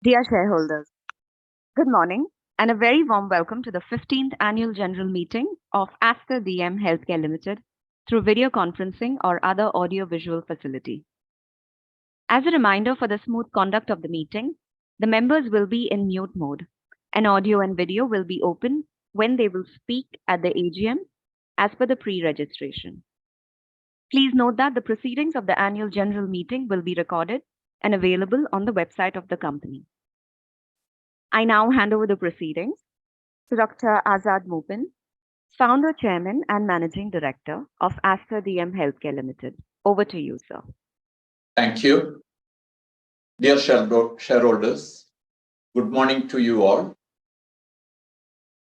Dear shareholders, good morning and a very warm welcome to the 15th Annual General Meeting of Aster DM Healthcare Limited through video conferencing or other audio-visual facility. As a reminder for the smooth conduct of the meeting, the members will be in mute mode, and audio and video will be open when they will speak at the AGM as per the pre-registration. Please note that the proceedings of the Annual General Meeting will be recorded and available on the website of the company. I now hand over the proceedings to Dr. Azad Mopin, Founder, Chairman, and Managing Director of Aster DM Healthcare Limited. Over to you, sir. Thank you. Dear shareholders, good morning to you all.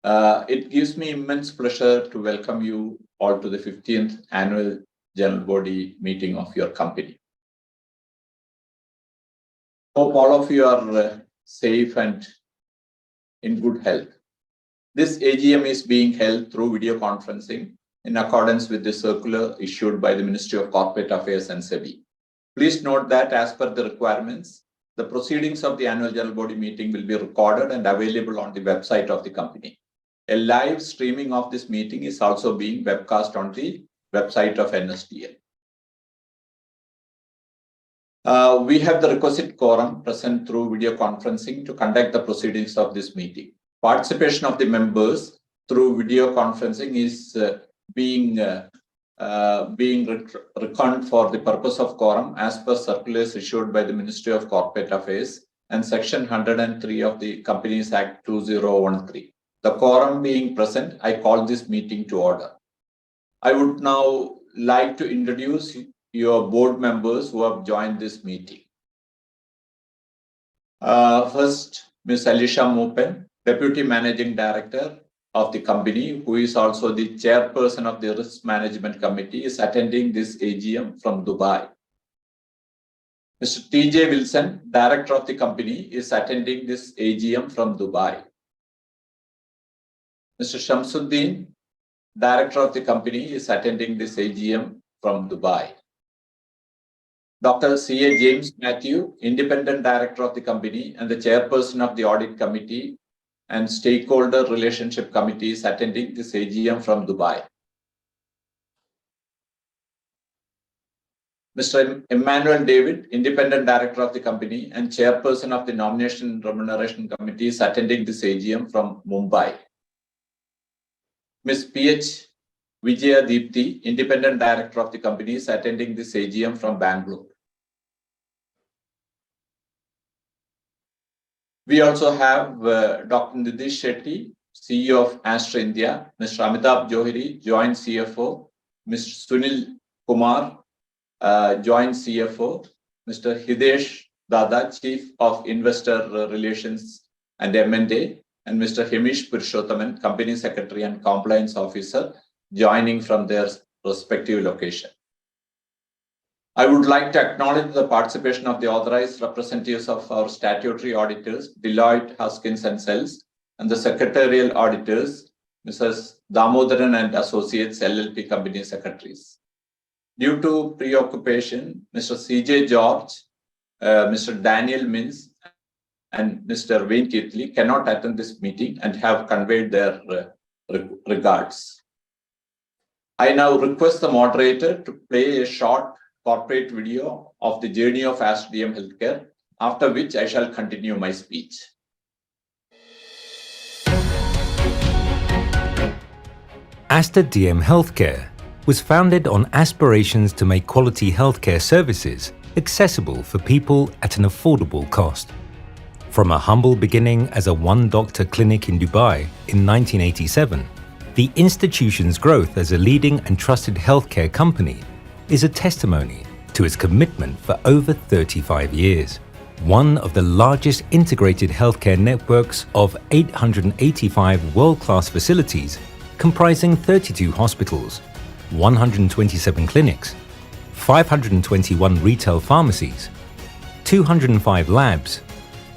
It gives me immense pleasure to welcome you all to the 15th Annual General Body Meeting of your company. Hope all of you are safe and in good health. This AGM is being held through video conferencing in accordance with the circular issued by the Ministry of Corporate Affairs and SEBI. Please note that as per the requirements, the proceedings of the Annual General Body Meeting will be recorded and available on the website of the company. A live streaming of this meeting is also being webcast on the website of NSDL. We have the requisite quorum present through video conferencing to conduct the proceedings of this meeting. Participation of the members through video conferencing is being reckoned for the purpose of quorum as per circulars issued by the Ministry of Corporate Affairs and Section 103 of the Companies Act 2013. The quorum being present, I call this meeting to order. I would now like to introduce your board members who have joined this meeting. First, Ms. Alisha Mopin, Deputy Managing Director of the company, who is also the Chairperson of the Risk Management Committee, is attending this AGM from Dubai. Mr. T.J. Wilson, Director of the company, is attending this AGM from Dubai. Mr. Shamsuddin, Director of the company, is attending this AGM from Dubai. Dr. C.A. James Matthew, Independent Director of the company and the Chairperson of the Audit Committee and Stakeholder Relationship Committee, is attending this AGM from Dubai. Mr. Emmanuel David, Independent Director of the company and Chairperson of the Nomination and Remuneration Committee, is attending this AGM from Mumbai. Ms. P.H. Vijaya Deepthi, Independent Director of the company, is attending this AGM from Bangalore. We also have Dr. Nitish Shetty, CEO of Aster India, Mr. Amitabh Johri, Joint CFO, Mr. Sunil Kumar, Joint CFO, Mr. Hidesh Dada, Chief of Investor Relations and M&A, and Mr. Hemish Purushothaman, Company Secretary and Compliance Officer, joining from their respective location. I would like to acknowledge the participation of the authorized representatives of our statutory auditors, Deloitte Haskins & Sells, and the secretarial auditors, Mrs. Damodaran and Associates, LLP Company Secretaries. Due to preoccupation, Mr. C.J. George, Mr. Daniel Mins, and Mr. Wayne Keithley cannot attend this meeting and have conveyed their regards. I now request the moderator to play a short corporate video of the journey of Aster DM Healthcare, after which I shall continue my speech. Aster DM Healthcare was founded on aspirations to make quality healthcare services accessible for people at an affordable cost. From a humble beginning as a one-doctor clinic in Dubai in 1987, the institution's growth as a leading and trusted healthcare company is a testimony to its commitment for over 35 years. One of the largest integrated healthcare networks of 885 world-class facilities comprising 32 hospitals, 127 clinics, 521 retail pharmacies, 205 labs,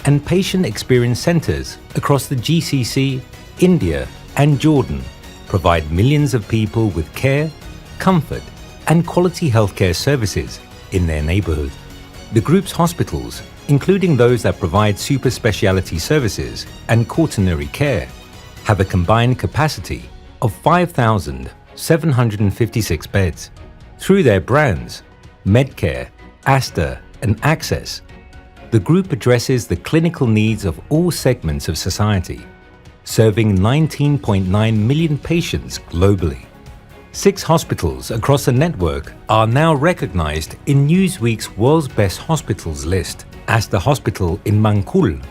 and patient experience centers across the GCC, India, and Jordan provide millions of people with care, comfort, and quality healthcare services in their neighborhood. The group's hospitals, including those that provide super specialty services and quaternary care, have a combined capacity of 5,756 beds. Through their brands, Medcare, Aster, and Access, the group addresses the clinical needs of all segments of society, serving 19.9 million patients globally. 6 hospitals across the network are now recognized in Newsweek's World's Best Hospitals list. Aster Hospital in Mankul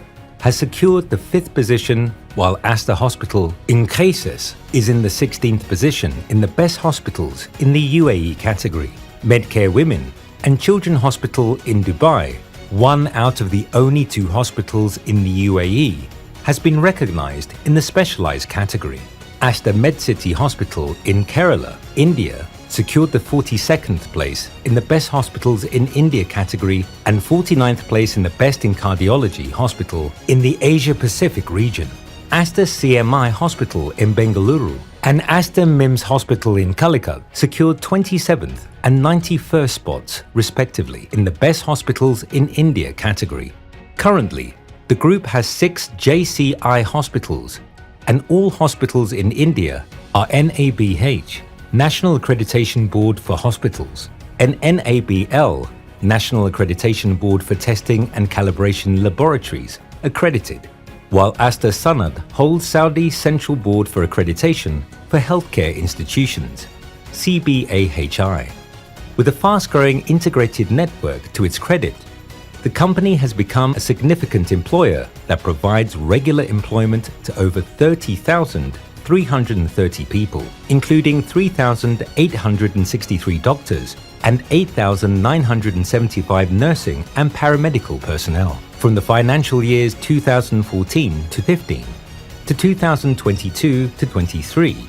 has secured the 5th position, while Aster Hospital in Qaises is in the 16th position in the Best Hospitals in the UAE category. Medcare Women and Children Hospital in Dubai, one out of the only 2 hospitals in the UAE, has been recognized in the specialized category. Aster MedCity Hospital in Kerala, India, secured the 42nd place in the Best Hospitals in India category and 49th place in the Best in Cardiology Hospital in the Asia-Pacific region. Aster CMI Hospital in Bengaluru and Aster MIMS Hospital in Calicut secured 27th and 91st spots, respectively, in the Best Hospitals in India category. Currently, the group has 6 JCI hospitals, and all hospitals in India are NABH, National Accreditation Board for Hospitals, and NABL, National Accreditation Board for Testing and Calibration Laboratories, accredited, while Aster Sanad holds Saudi Central Board for Accreditation for Healthcare Institutions, CBAHI. With a fast-growing integrated network to its credit, the company has become a significant employer that provides regular employment to over 30,330 people, including 3,863 doctors and 8,975 nursing and paramedical personnel. From the financial years 2014 to 15 to 2022 to 23,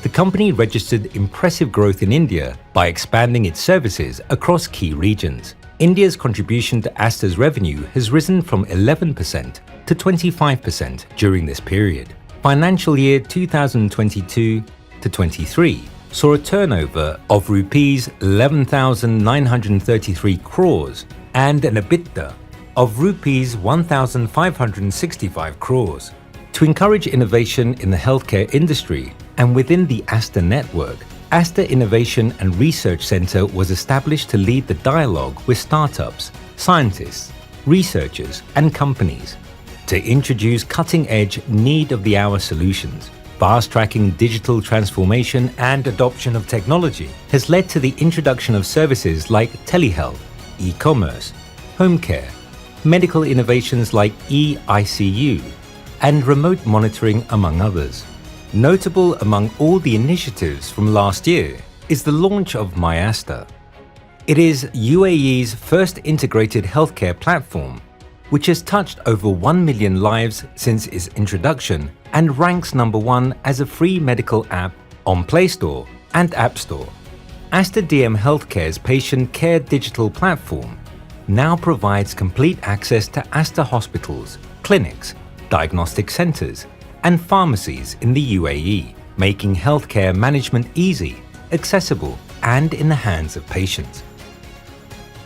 the company registered impressive growth in India by expanding its services across key regions. India's contribution to Aster's revenue has risen from 11% to 25% during this period. Financial year 2022 to 23 saw a turnover of rupees 11,933 crores and an EBITDA of rupees 1,565 crores. To encourage innovation in the healthcare industry and within the Aster network, Aster Innovation and Research Center was established to lead the dialogue with startups, scientists, researchers, and companies to introduce cutting-edge, need-of-the-hour solutions. Fast-tracking digital transformation and adoption of technology has led to the introduction of services like telehealth, e-commerce, home care, medical innovations like eICU, and remote monitoring, among others. Notable among all the initiatives from last year is the launch of MyAster. It is UAE's first integrated healthcare platform, which has touched over 1 million lives since its introduction and ranks number 1 as a free medical app on Play Store and App Store. Aster DM Healthcare's patient care digital platform now provides complete access to Aster hospitals, clinics, diagnostic centers, and pharmacies in the UAE, making healthcare management easy, accessible, and in the hands of patients.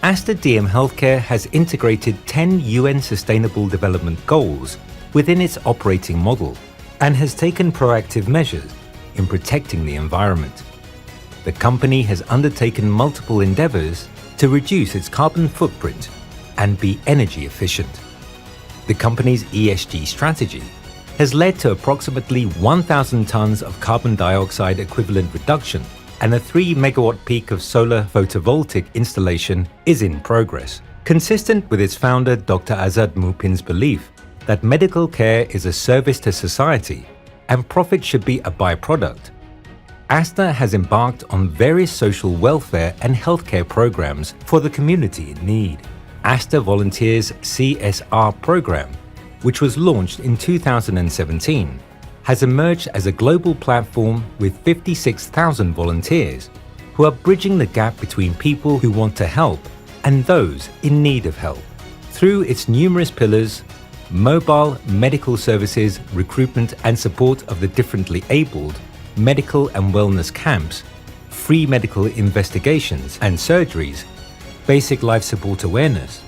Aster DM Healthcare has integrated 10 UN Sustainable Development Goals within its operating model and has taken proactive measures in protecting the environment. The company has undertaken multiple endeavors to reduce its carbon footprint and be energy efficient. The company's ESG strategy has led to approximately 1,000 tons of carbon dioxide equivalent reduction, and a 3 megawatt peak of solar photovoltaic installation is in progress. Consistent with its founder Dr. Azad Mupin's belief that medical care is a service to society and profit should be a byproduct, Aster has embarked on various social welfare and healthcare programs for the community in need. Aster Volunteers CSR program, which was launched in 2017, has emerged as a global platform with 56,000 volunteers who are bridging the gap between people who want to help and those in need of help. Through its numerous pillars, mobile medical services, recruitment and support of the differently abled, medical and wellness camps, free medical investigations and surgeries, basic life support awareness,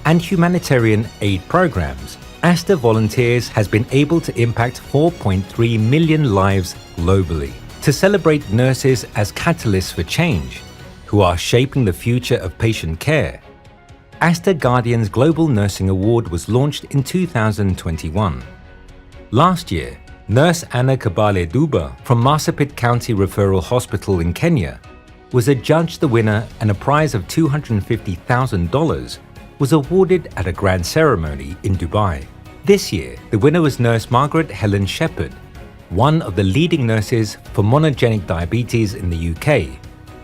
and humanitarian aid programs, Aster Volunteers has been able to impact 4.3 million lives globally. To celebrate nurses as catalysts for change, who are shaping the future of patient care, Aster Guardians Global Nursing Award was launched in 2021. Last year, nurse Anna Kabale Duba from Marsabit County Referral Hospital in Kenya was adjudged the winner, and a prize of $250,000 was awarded at a grand ceremony in Dubai. This year, the winner was nurse Margaret Helen Shepherd, one of the leading nurses for monogenic diabetes in the UK,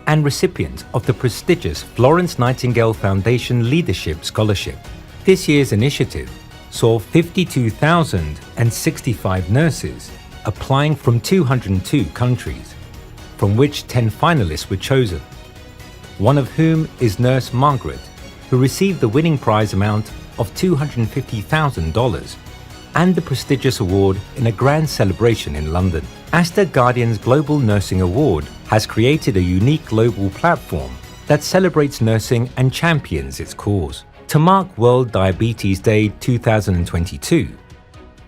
and recipient of the prestigious Florence Nightingale Foundation Leadership Scholarship. This year's initiative saw 52,065 nurses applying from 202 countries, from which 10 finalists were chosen, one of whom is nurse Margaret, who received the winning prize amount of $250,000 and the prestigious award in a grand celebration in London. Aster Guardians Global Nursing Award has created a unique global platform that celebrates nursing and champions its cause. To mark World Diabetes Day 2022,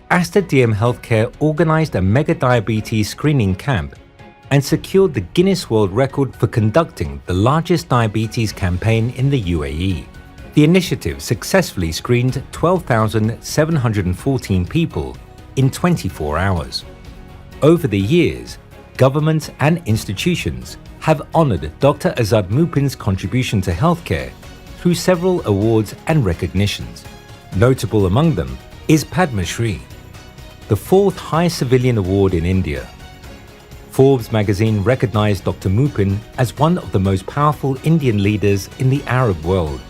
Aster DM Healthcare organized a mega diabetes screening camp and secured the Guinness World Record for conducting the largest diabetes campaign in the UAE. The initiative successfully screened 12,714 people in 24 hours. Over the years, governments and institutions have honored Dr. Azad Mupin's contribution to healthcare through several awards and recognitions. Notable among them is Padma Shri, the fourth highest civilian award in India. Forbes magazine recognized Dr. Mupin as one of the most powerful Indian leaders in the Arab world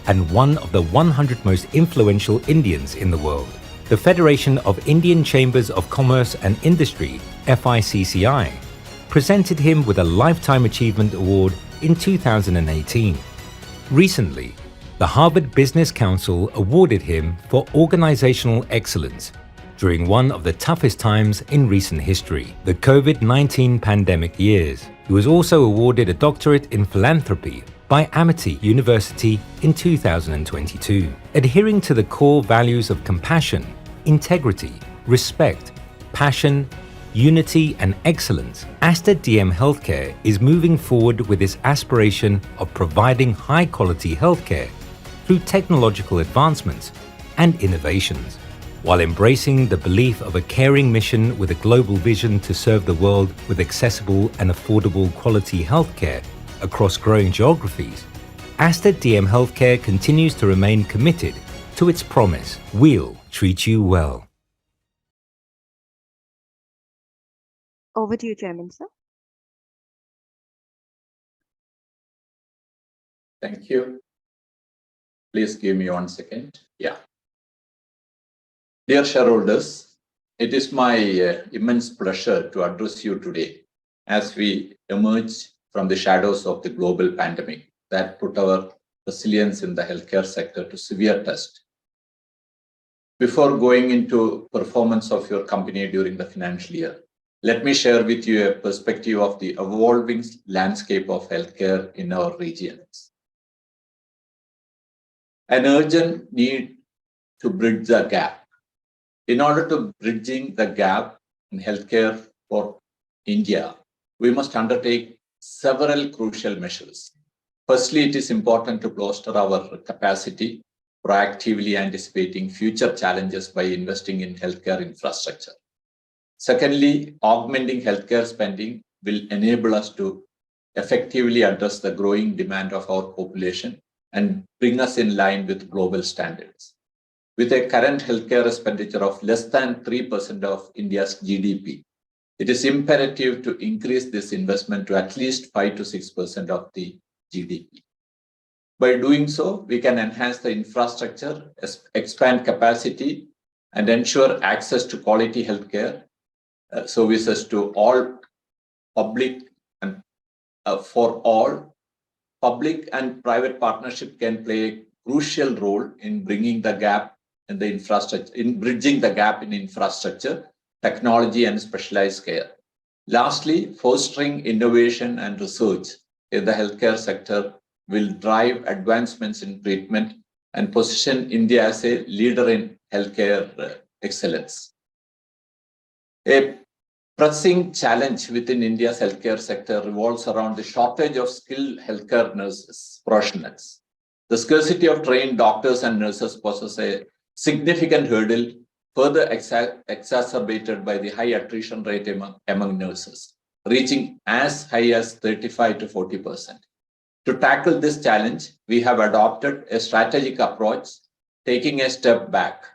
and one of the 100 most influential Indians in the world. The Federation of Indian Chambers of Commerce and Industry, FICCI, presented him with a Lifetime Achievement Award in 2018. Recently, the Harvard Business Council awarded him for organizational excellence during one of the toughest times in recent history, the COVID-19 pandemic years. He was also awarded a doctorate in philanthropy by Amity University in 2022. Adhering to the core values of compassion, integrity, respect, passion, unity, and excellence, Aster DM Healthcare is moving forward with its aspiration of providing high-quality healthcare through technological advancements and innovations, while embracing the belief of a caring mission with a global vision to serve the world with accessible and affordable quality healthcare across growing geographies. Aster DM Healthcare continues to remain committed to its promise, "We'll treat you well." Over to you, Chairman, sir. Thank you. Please give me 1 second. Yeah. Dear shareholders, it is my immense pleasure to address you today as we emerge from the shadows of the global pandemic that put our resilience in the healthcare sector to severe test. Before going into performance of your company during the financial year, let me share with you a perspective of the evolving landscape of healthcare in our regions. An urgent need to bridge the gap. In order to bridging the gap in healthcare for India, we must undertake several crucial measures. Firstly, it is important to bolster our capacity, proactively anticipating future challenges by investing in healthcare infrastructure. Secondly, augmenting healthcare spending will enable us to effectively address the growing demand of our population and bring us in line with global standards. With a current healthcare expenditure of less than 3% of India's GDP, it is imperative to increase this investment to at least 5 to 6% of the GDP. By doing so, we can enhance the infrastructure, expand capacity, and ensure access to quality healthcare services to all public and for all. Public and private partnership can play a crucial role in bringing the gap in the infrastructure, in bridging the gap in infrastructure, technology, and specialized care. Lastly, fostering innovation and research in the healthcare sector will drive advancements in treatment and position India as a leader in healthcare excellence. A pressing challenge within India's healthcare sector revolves around the shortage of skilled healthcare nurses, professionals. The scarcity of trained doctors and nurses poses a significant hurdle, further exacerbated by the high attrition rate among nurses, reaching as high as 35 to 40%. To tackle this challenge, we have adopted a strategic approach, taking a step back.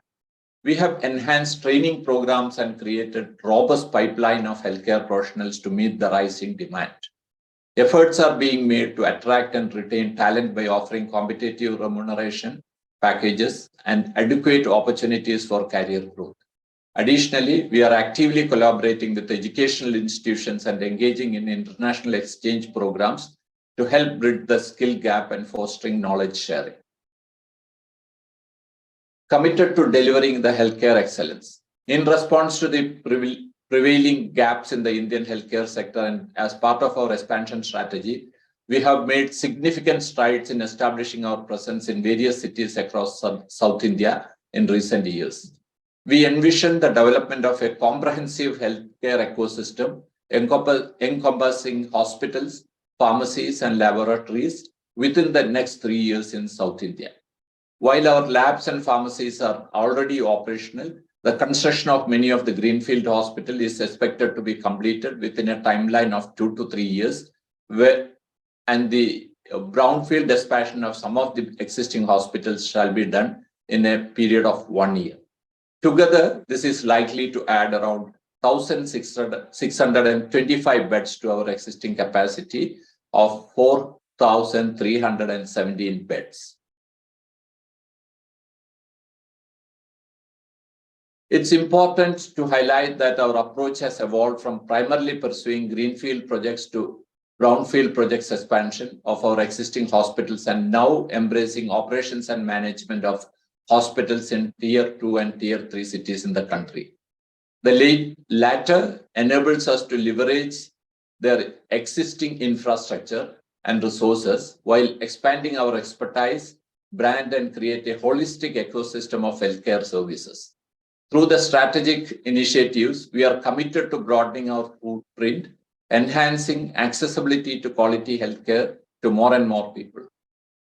We have enhanced training programs and created robust pipeline of healthcare professionals to meet the rising demand. Efforts are being made to attract and retain talent by offering competitive remuneration packages and adequate opportunities for career growth. Additionally, we are actively collaborating with educational institutions and engaging in international exchange programs to help bridge the skill gap and fostering knowledge sharing. Committed to delivering the healthcare excellence. In response to the prevailing gaps in the Indian healthcare sector and as part of our expansion strategy, we have made significant strides in establishing our presence in various cities across South India in recent years. We envision the development of a comprehensive healthcare ecosystem encompassing hospitals, pharmacies, and laboratories within the next 3 years in South India. While our labs and pharmacies are already operational, the construction of many of the greenfield hospitals is expected to be completed within a timeline of 2 to 3 years, and the brownfield expansion of some of the existing hospitals shall be done in a period of 1 year. Together, this is likely to add around 1,625 beds to our existing capacity of 4,317 beds. It's important to highlight that our approach has evolved from primarily pursuing greenfield projects to brownfield projects expansion of our existing hospitals and now embracing operations and management of hospitals in Tier 2 and Tier 3 cities in the country. The latter enables us to leverage their existing infrastructure and resources while expanding our expertise, brand, and create a holistic ecosystem of healthcare services. Through the strategic initiatives, we are committed to broadening our footprint, enhancing accessibility to quality healthcare to more and more people.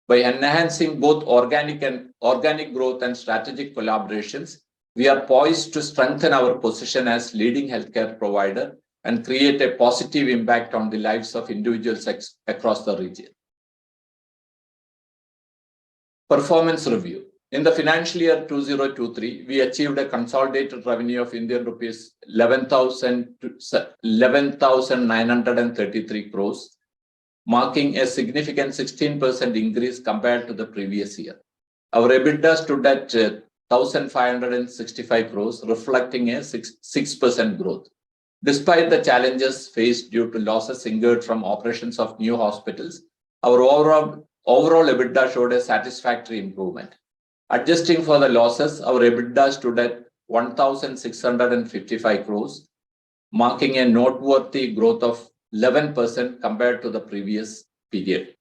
By enhancing both organic growth and strategic collaborations, we are poised to strengthen our position as leading healthcare provider and create a positive impact on the lives of individuals across the region. Performance review. In the financial year 2023, we achieved a consolidated revenue of Indian rupees 11,933 crores, marking a significant 16% increase compared to the previous year. Our EBITDA stood at 1,565 crores, reflecting a 6% growth. Despite the challenges faced due to losses incurred from operations of new hospitals, our overall EBITDA showed a satisfactory improvement. Adjusting for the losses, our EBITDA stood at 1,655 crores, marking a noteworthy growth of 11% compared to the previous period.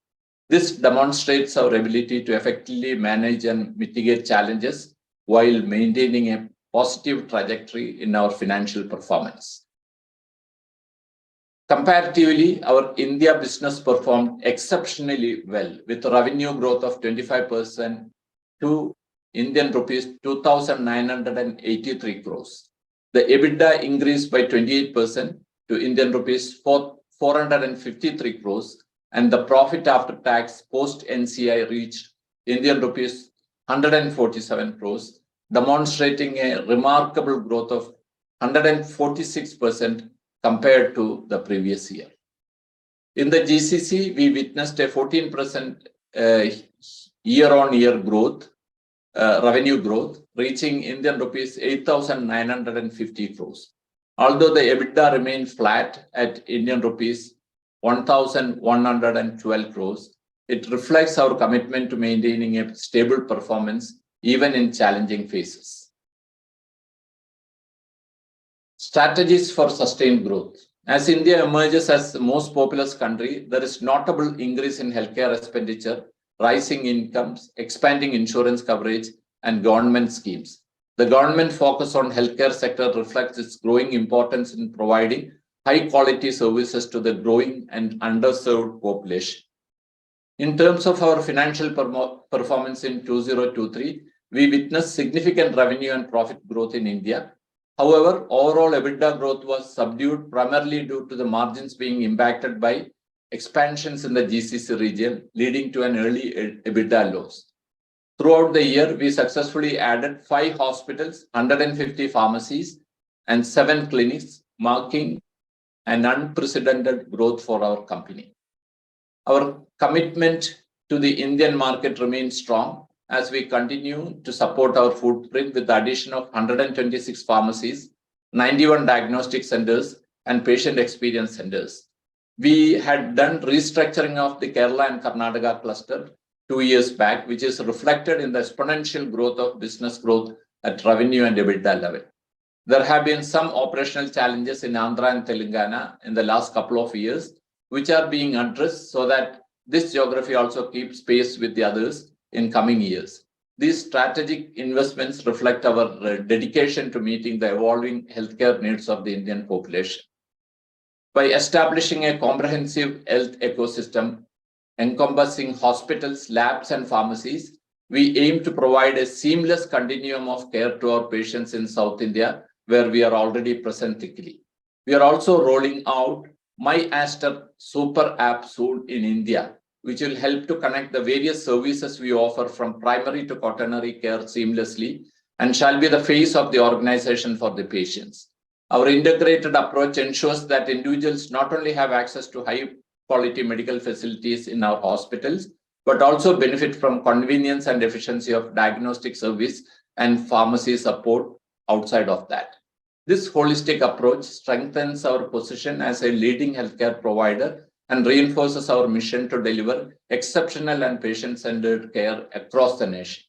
This demonstrates our ability to effectively manage and mitigate challenges while maintaining a positive trajectory in our financial performance. Comparatively, our India business performed exceptionally well with revenue growth of 25% to Indian rupees 2,983 crores. The EBITDA increased by 28% to Indian rupees 453 crores, and the profit after tax post NCI reached Indian rupees 147 crores, demonstrating a remarkable growth of 146% compared to the previous year. In the GCC, we witnessed a 14% year-on-year growth, revenue growth, reaching Indian rupees 8,950 crores. Although the EBITDA remained flat at Indian rupees 1,112 crores, it reflects our commitment to maintaining a stable performance even in challenging phases. Strategies for sustained growth. As India emerges as the most populous country, there is notable increase in healthcare expenditure, rising incomes, expanding insurance coverage, and government schemes. The government focus on healthcare sector reflects its growing importance in providing high-quality services to the growing and underserved population. In terms of our financial performance in 2023, we witnessed significant revenue and profit growth in India. However, overall EBITDA growth was subdued primarily due to the margins being impacted by expansions in the GCC region, leading to an early EBITDA loss. Throughout the year, we successfully added 5 hospitals, 150 pharmacies, and 7 clinics, marking an unprecedented growth for our company. Our commitment to the Indian market remains strong as we continue to support our footprint with the addition of 126 pharmacies, 91 diagnostic centers, and patient experience centers. We had done restructuring of the Kerala and Karnataka cluster 2 years back, which is reflected in the exponential growth of business growth at revenue and EBITDA level. There have been some operational challenges in Andhra and Telangana in the last couple of years, which are being addressed so that this geography also keeps pace with the others in coming years. These strategic investments reflect our dedication to meeting the evolving healthcare needs of the Indian population. By establishing a comprehensive health ecosystem encompassing hospitals, labs, and pharmacies, we aim to provide a seamless continuum of care to our patients in South India, where we are already present thickly. We are also rolling out My Aster Super App soon in India, which will help to connect the various services we offer from primary to quaternary care seamlessly and shall be the face of the organization for the patients. Our integrated approach ensures that individuals not only have access to high-quality medical facilities in our hospitals, but also benefit from convenience and efficiency of diagnostic service and pharmacy support outside of that. This holistic approach strengthens our position as a leading healthcare provider and reinforces our mission to deliver exceptional and patient-centered care across the nation.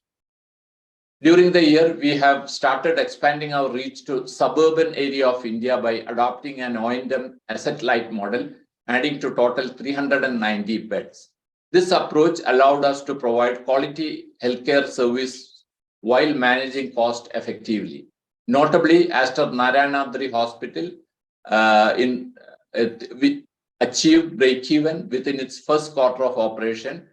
During the year, we have started expanding our reach to suburban area of India by adopting an O&M asset-light model, adding to total 390 beds. This approach allowed us to provide quality healthcare service while managing cost effectively. Notably, Aster Narayanadri Hospital we achieved break-even within its first quarter of operation,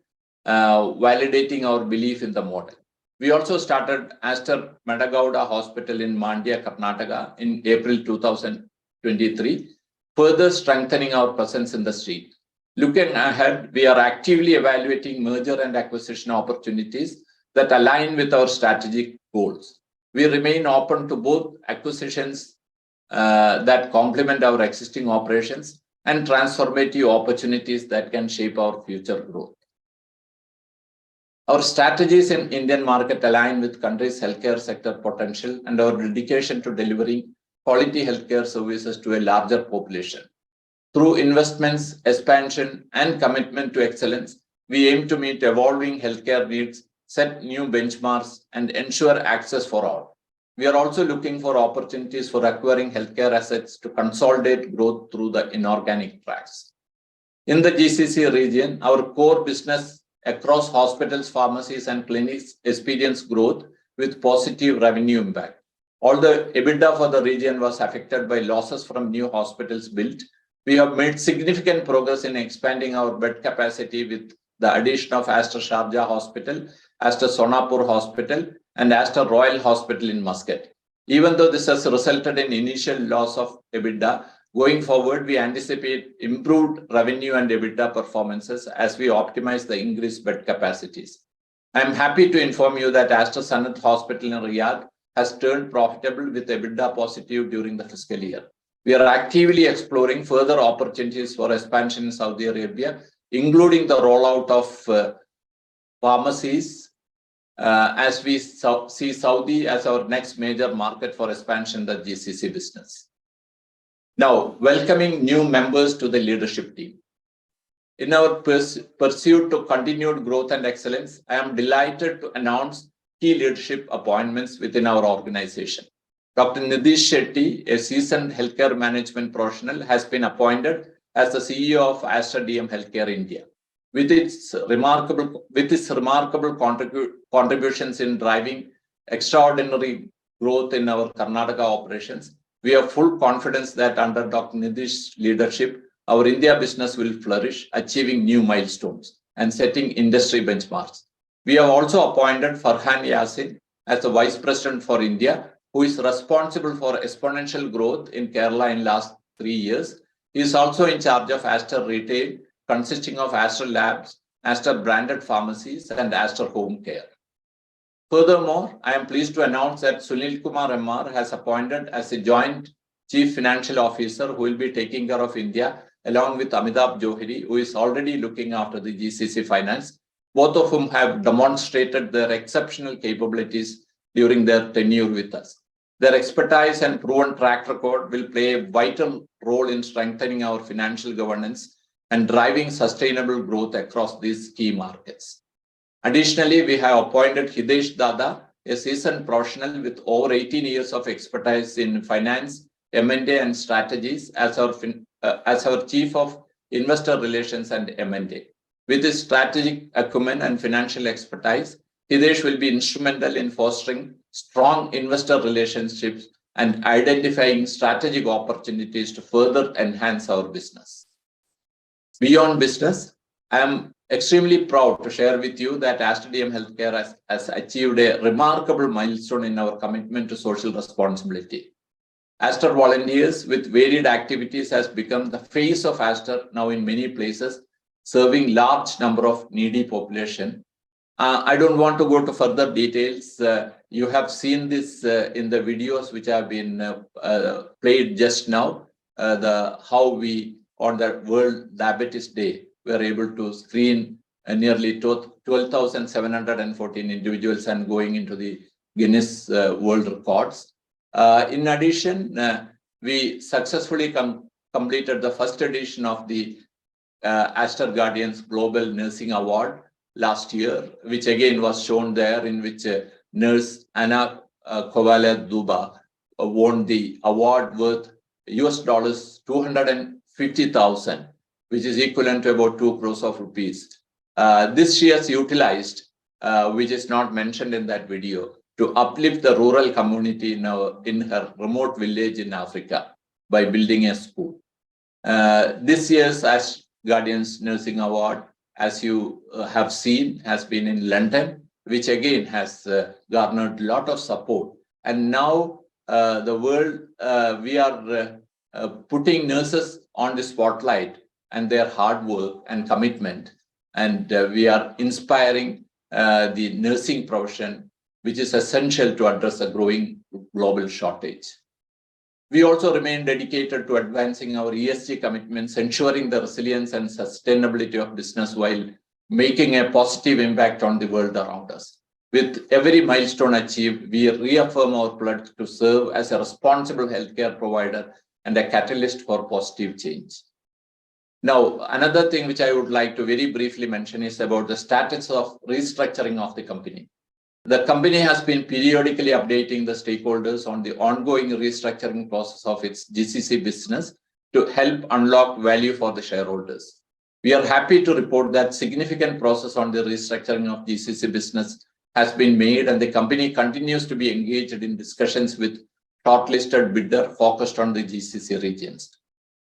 validating our belief in the model. We also started Aster Medagowda Hospital in Mandya, Karnataka in April 2023, further strengthening our presence in the state. Looking ahead, we are actively evaluating merger and acquisition opportunities that align with our strategic goals. We remain open to both acquisitions that complement our existing operations and transformative opportunities that can shape our future growth. Our strategies in Indian market align with country's healthcare sector potential and our dedication to delivering quality healthcare services to a larger population. Through investments, expansion, and commitment to excellence, we aim to meet evolving healthcare needs, set new benchmarks, and ensure access for all. We are also looking for opportunities for acquiring healthcare assets to consolidate growth through the inorganic tracks. In the GCC region, our core business across hospitals, pharmacies, and clinics experience growth with positive revenue impact. Although EBITDA for the region was affected by losses from new hospitals built, we have made significant progress in expanding our bed capacity with the addition of Aster Sharjah Hospital, Aster Sonapur Hospital, and Aster Royal Hospital in Muscat. Even though this has resulted in initial loss of EBITDA, going forward, we anticipate improved revenue and EBITDA performances as we optimize the increased bed capacities. I am happy to inform you that Aster Sanad Hospital in Riyadh has turned profitable with EBITDA positive during the fiscal year. We are actively exploring further opportunities for expansion in Saudi Arabia, including the rollout of pharmacies, as we see Saudi as our next major market for expansion in the GCC business. Now, welcoming new members to the leadership team. In our pursuit to continued growth and excellence, I am delighted to announce key leadership appointments within our organization. Dr. Nidish Shetty, a seasoned healthcare management professional, has been appointed as the CEO of Aster DM Healthcare India. With its remarkable contributions in driving extraordinary growth in our Karnataka operations, we have full confidence that under Dr. Nidish's leadership, our India business will flourish, achieving new milestones and setting industry benchmarks. We have also appointed Farhan Yasin as the Vice President for India, who is responsible for exponential growth in Kerala in last 3 years. He is also in charge of Aster Retail, consisting of Aster Labs, Aster branded pharmacies, and Aster Home Care. Furthermore, I am pleased to announce that Sunil Kumar MR has appointed as a joint Chief Financial Officer who will be taking care of India, along with Amitabh Johri, who is already looking after the GCC finance, both of whom have demonstrated their exceptional capabilities during their tenure with us. Their expertise and proven track record will play a vital role in strengthening our financial governance and driving sustainable growth across these key markets. Additionally, we have appointed Hidesh Dada, a seasoned professional with over 18 years of expertise in finance, M&A, and strategies as our Chief of Investor Relations and M&A. With his strategic acumen and financial expertise, Hidesh will be instrumental in fostering strong investor relationships and identifying strategic opportunities to further enhance our business. Beyond business, I am extremely proud to share with you that Aster DM Healthcare has achieved a remarkable milestone in our commitment to social responsibility. Aster Volunteers with varied activities has become the face of Aster now in many places, serving large number of needy population. I don't want to go to further details. You have seen this in the videos which have been played just now, how we, on the World Diabetes Day, were able to screen nearly 12,714 individuals and going into the Guinness World Records. In addition, we successfully completed the first edition of the Aster Guardians Global Nursing Award last year, which again was shown there, in which nurse Anna Kovala-Duba won the award worth $250,000, which is equivalent to about 2 crores of rupees. This she has utilized, which is not mentioned in that video, to uplift the rural community in her remote village in Africa by building a school. This year's Aster Guardians Nursing Award, as you have seen, has been in London, which again has garnered a lot of support. And now the world, we are putting nurses on the spotlight and their hard work and commitment. And we are inspiring the nursing profession, which is essential to address a growing global shortage. We also remain dedicated to advancing our ESG commitments, ensuring the resilience and sustainability of business while making a positive impact on the world around us. With every milestone achieved, we reaffirm our pledge to serve as a responsible healthcare provider and a catalyst for positive change. Now, another thing which I would like to very briefly mention is about the status of restructuring of the company. The company has been periodically updating the stakeholders on the ongoing restructuring process of its GCC business to help unlock value for the shareholders. We are happy to report that significant process on the restructuring of GCC business has been made, and the company continues to be engaged in discussions with shortlisted bidder focused on the GCC regions.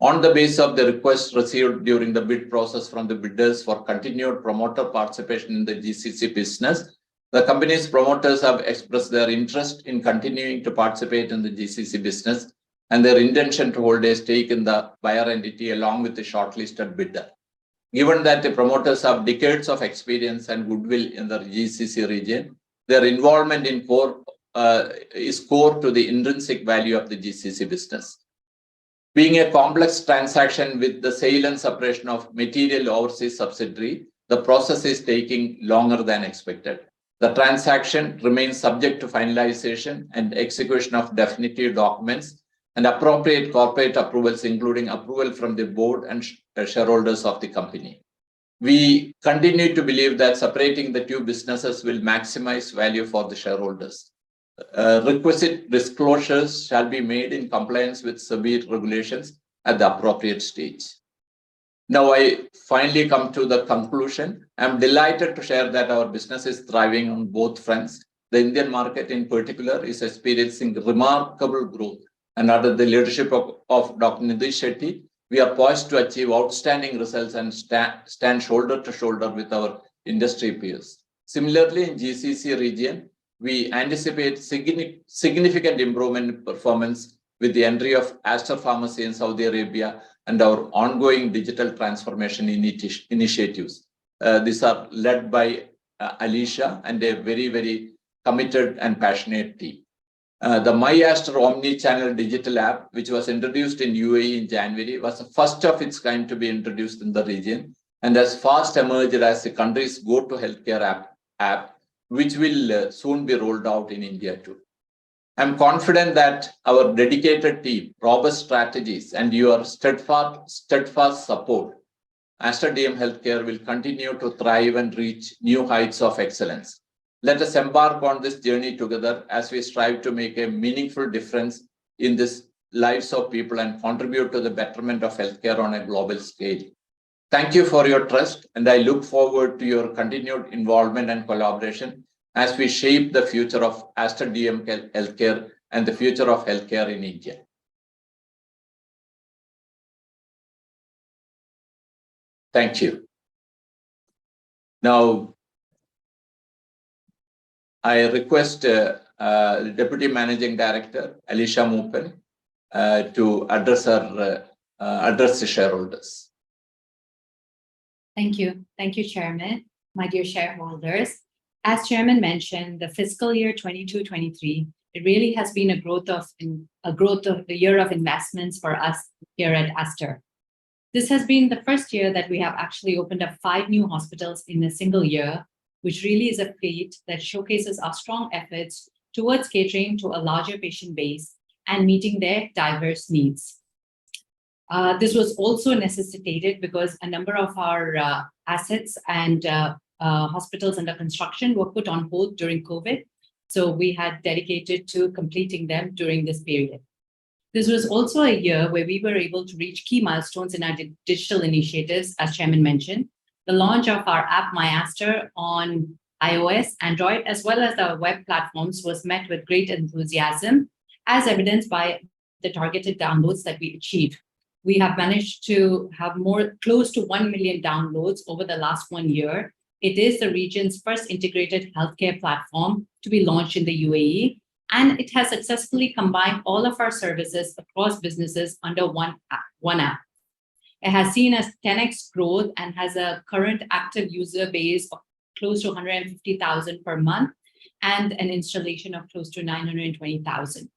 On the basis of the requests received during the bid process from the bidders for continued promoter participation in the GCC business, the company's promoters have expressed their interest in continuing to participate in the GCC business and their intention to hold a stake in the buyer entity along with the shortlisted bidder. Given that the promoters have decades of experience and goodwill in the GCC region, their involvement in is core to the intrinsic value of the GCC business. Being a complex transaction with the sale and separation of material overseas subsidiary, the process is taking longer than expected. The transaction remains subject to finalization and execution of definitive documents and appropriate corporate approvals, including approval from the board and shareholders of the company. We continue to believe that separating the two businesses will maximize value for the shareholders. Requisite disclosures shall be made in compliance with SEBI regulations at the appropriate stage. Now I finally come to the conclusion. I'm delighted to share that our business is thriving on both fronts. The Indian market in particular is experiencing remarkable growth, and under the leadership of Dr. Nitish Shetty, we are poised to achieve outstanding results and stand shoulder to shoulder with our industry peers. Similarly, in GCC region, we anticipate significant improvement in performance with the entry of Aster Pharmacy in Saudi Arabia and our ongoing digital transformation initiatives. These are led by Alicia and a very, very committed and passionate team. The MyAster omni-channel digital app, which was introduced in UAE in January, was the first of its kind to be introduced in the region and has fast emerged as the country's go-to healthcare app, which will soon be rolled out in India too. I'm confident that our dedicated team, robust strategies, and your steadfast support, Aster DM Healthcare will continue to thrive and reach new heights of excellence. Let us embark on this journey together as we strive to make a meaningful difference in the lives of people and contribute to the betterment of healthcare on a global scale. Thank you for your trust, and I look forward to your continued involvement and collaboration as we shape the future of Aster DM Healthcare and the future of healthcare in India. Thank you. Now, I request Deputy Managing Director, Alicia Moopen, to address the shareholders. Thank you. Thank you, Chairman. My dear shareholders, as Chairman mentioned, the fiscal year 22-23, it really has been a growth of the year of investments for us here at Aster. This has been the first year that we have actually opened up 5 new hospitals in a single year, which really is a feat that showcases our strong efforts towards catering to a larger patient base and meeting their diverse needs. This was also necessitated because a number of our assets and hospitals under construction were put on hold during COVID. So we had dedicated to completing them during this period. This was also a year where we were able to reach key milestones in our digital initiatives, as Chairman mentioned. The launch of our app MyAster on iOS, Android, as well as our web platforms was met with great enthusiasm, as evidenced by the targeted downloads that we achieved. We have managed to have close to 1 million downloads over the last 1 year. It is the region's first integrated healthcare platform to be launched in the UAE, and it has successfully combined all of our services across businesses under one app. It has seen a 10x growth and has a current active user base of close to 150,000 per month and an installation of close to 920,000.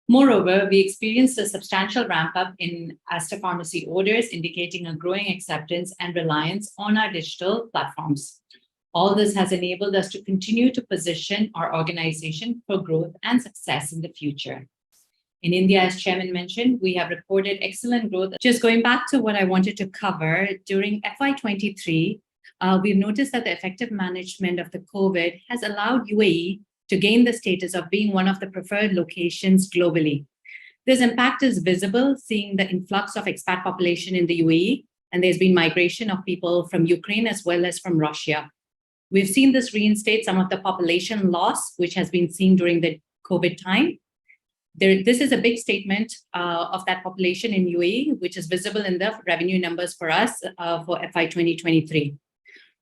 Moreover, we experienced a substantial ramp up in Aster Pharmacy orders, indicating a growing acceptance and reliance on our digital platforms. All this has enabled us to continue to position our organization for growth and success in the future. In India, as Chairman mentioned, we have recorded excellent growth. Just going back to what I wanted to cover, during FY23, we've noticed that the effective management of the COVID has allowed UAE to gain the status of being one of the preferred locations globally. This impact is visible, seeing the influx of expat population in the UAE, and there's been migration of people from Ukraine as well as from Russia. We've seen this reinstate some of the population loss, which has been seen during the COVID time. This is a big statement of that population in UAE, which is visible in the revenue numbers for us for FY 2023.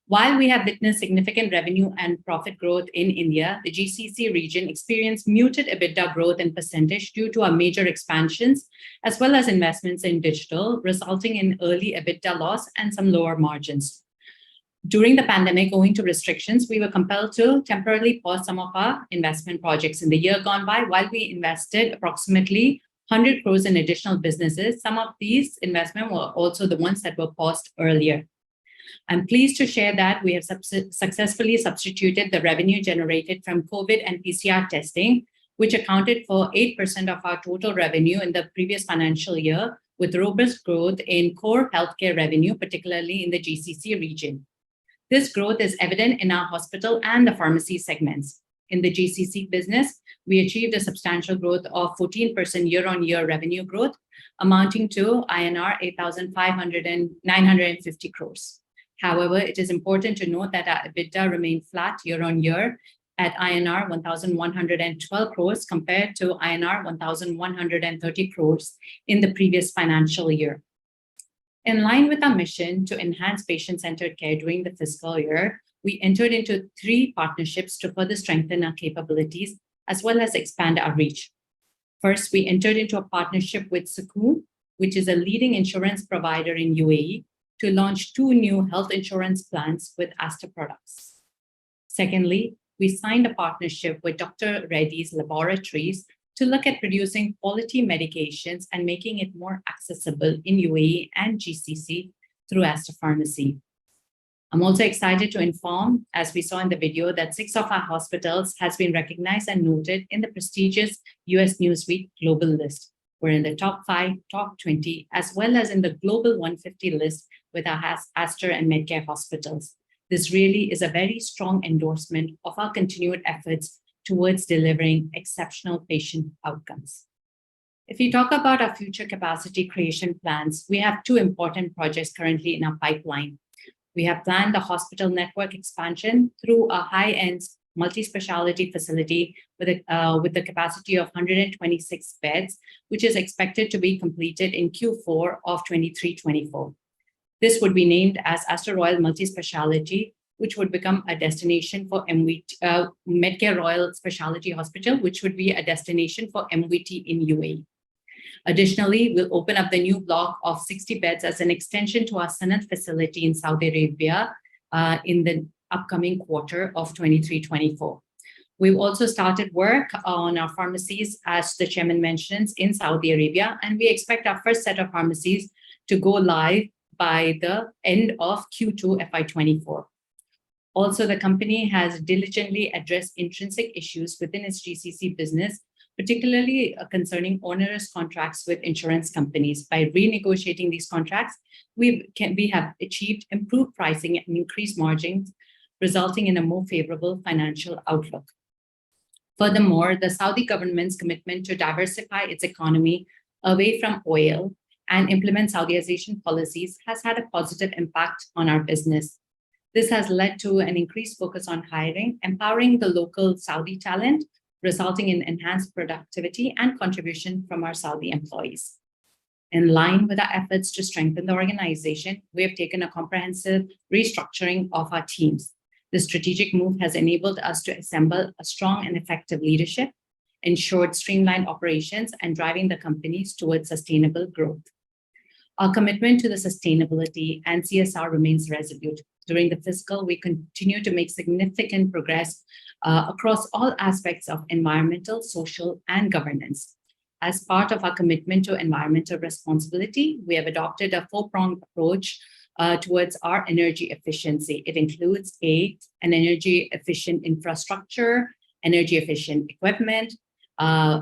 While we have witnessed significant revenue and profit growth in India, the GCC region experienced muted EBITDA growth in percentage due to our major expansions, as well as investments in digital, resulting in early EBITDA loss and some lower margins. During the pandemic, owing to restrictions, we were compelled to temporarily pause some of our investment projects in the year gone by. While we invested approximately 100 crores in additional businesses, some of these investments were also the ones that were paused earlier. I'm pleased to share that we have successfully substituted the revenue generated from COVID and PCR testing, which accounted for 8% of our total revenue in the previous financial year, with robust growth in core healthcare revenue, particularly in the GCC region. This growth is evident in our hospital and the pharmacy segments. in the GCC business, we achieved a substantial growth of 14% year-on-year revenue growth, amounting to INR 8,950 crores. However, it is important to note that our EBITDA remained flat year-on-year at INR 1,112 crores compared to INR 1,130 crores in the previous financial year. In line with our mission to enhance patient-centered care during the fiscal year, we entered into 3 partnerships to further strengthen our capabilities as well as expand our reach. First, we entered into a partnership with Sukoon, which is a leading insurance provider in UAE, to launch 2 new health insurance plans with Aster products. Secondly, we signed a partnership with Dr. Reddy's Laboratories to look at producing quality medications and making it more accessible in UAE and GCC through Aster Pharmacy. I'm also excited to inform, as we saw in the video, that 6 of our hospitals has been recognized and noted in the prestigious US Newsweek Global List. We're in the top 5, top 20, as well as in the Global 150 list with our Aster and Medcare hospitals. This really is a very strong endorsement of our continued efforts towards delivering exceptional patient outcomes. If we talk about our future capacity creation plans, we have 2 important projects currently in our pipeline. We have planned the hospital network expansion through a high-end multi-specialty facility with the capacity of 126 beds, which is expected to be completed in Q4 of 23-24. This would be named as Aster Royal Multi-Speciality, which would become a destination for Medcare Royal Specialty Hospital, which would be a destination for MVT in UAE. Additionally, we'll open up the new block of 60 beds as an extension to our Sanad facility in Saudi Arabia in the upcoming quarter of 23-24. We've also started work on our pharmacies, as the chairman mentions, in Saudi Arabia, and we expect our first set of pharmacies to go live by the end of Q2 FY24. Also, the company has diligently addressed intrinsic issues within its GCC business, particularly concerning onerous contracts with insurance companies. By renegotiating these contracts, we have achieved improved pricing and increased margins, resulting in a more favorable financial outlook. Furthermore, the Saudi government's commitment to diversify its economy away from oil and implement Saudization policies has had a positive impact on our business. This has led to an increased focus on hiring, empowering the local Saudi talent, resulting in enhanced productivity and contribution from our Saudi employees. In line with our efforts to strengthen the organization, we have taken a comprehensive restructuring of our teams. This strategic move has enabled us to assemble a strong and effective leadership, ensured streamlined operations, and driving the companies towards sustainable growth. Our commitment to the sustainability and CSR remains resolute. During the fiscal, we continue to make significant progress across all aspects of environmental, social, and governance. As part of our commitment to environmental responsibility, we have adopted a 4-pronged approach towards our energy efficiency. It includes an energy efficient infrastructure, energy efficient equipment,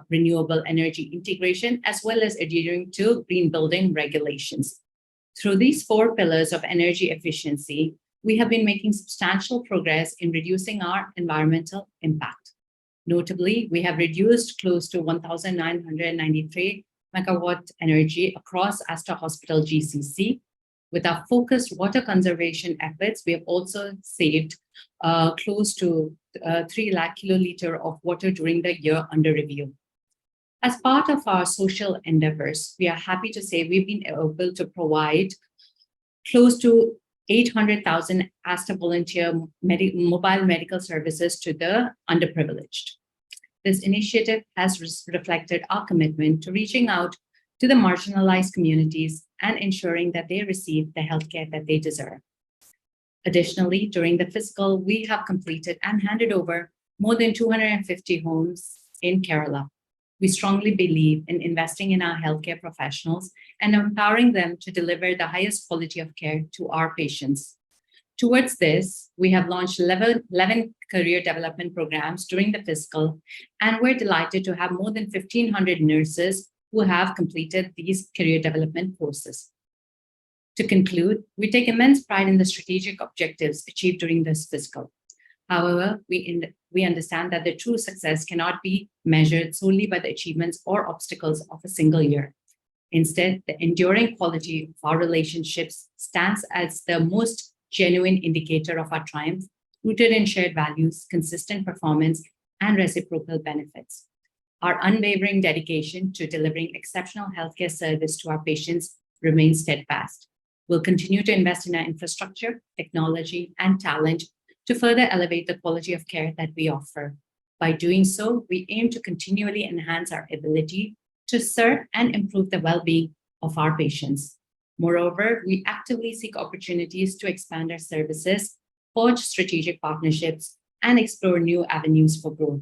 renewable energy integration, as well as adhering to green building regulations. Through these 4 pillars of energy efficiency, we have been making substantial progress in reducing our environmental impact. Notably, we have reduced close to 1,993 megawatt energy across Aster Hospital GCC. With our focused water conservation efforts, we have also saved close to 3 lakh kiloliter of water during the year under review. As part of our social endeavors, we are happy to say we've been able to provide close to 800,000 Aster volunteer mobile medical services to the underprivileged. This initiative has reflected our commitment to reaching out to the marginalized communities and ensuring that they receive the healthcare that they deserve. Additionally, during the fiscal, we have completed and handed over more than 250 homes in Kerala. We strongly believe in investing in our healthcare professionals and empowering them to deliver the highest quality of care to our patients. Towards this, we have launched 11 career development programs during the fiscal, and we're delighted to have more than 1,500 nurses who have completed these career development courses. To conclude, we take immense pride in the strategic objectives achieved during this fiscal. However, we understand that the true success cannot be measured solely by the achievements or obstacles of a single year. Instead, the enduring quality of our relationships stands as the most genuine indicator of our triumph, rooted in shared values, consistent performance, and reciprocal benefits. Our unwavering dedication to delivering exceptional healthcare service to our patients remains steadfast. We'll continue to invest in our infrastructure, technology, and talent to further elevate the quality of care that we offer. By doing so, we aim to continually enhance our ability to serve and improve the well-being of our patients. Moreover, we actively seek opportunities to expand our services, forge strategic partnerships, and explore new avenues for growth.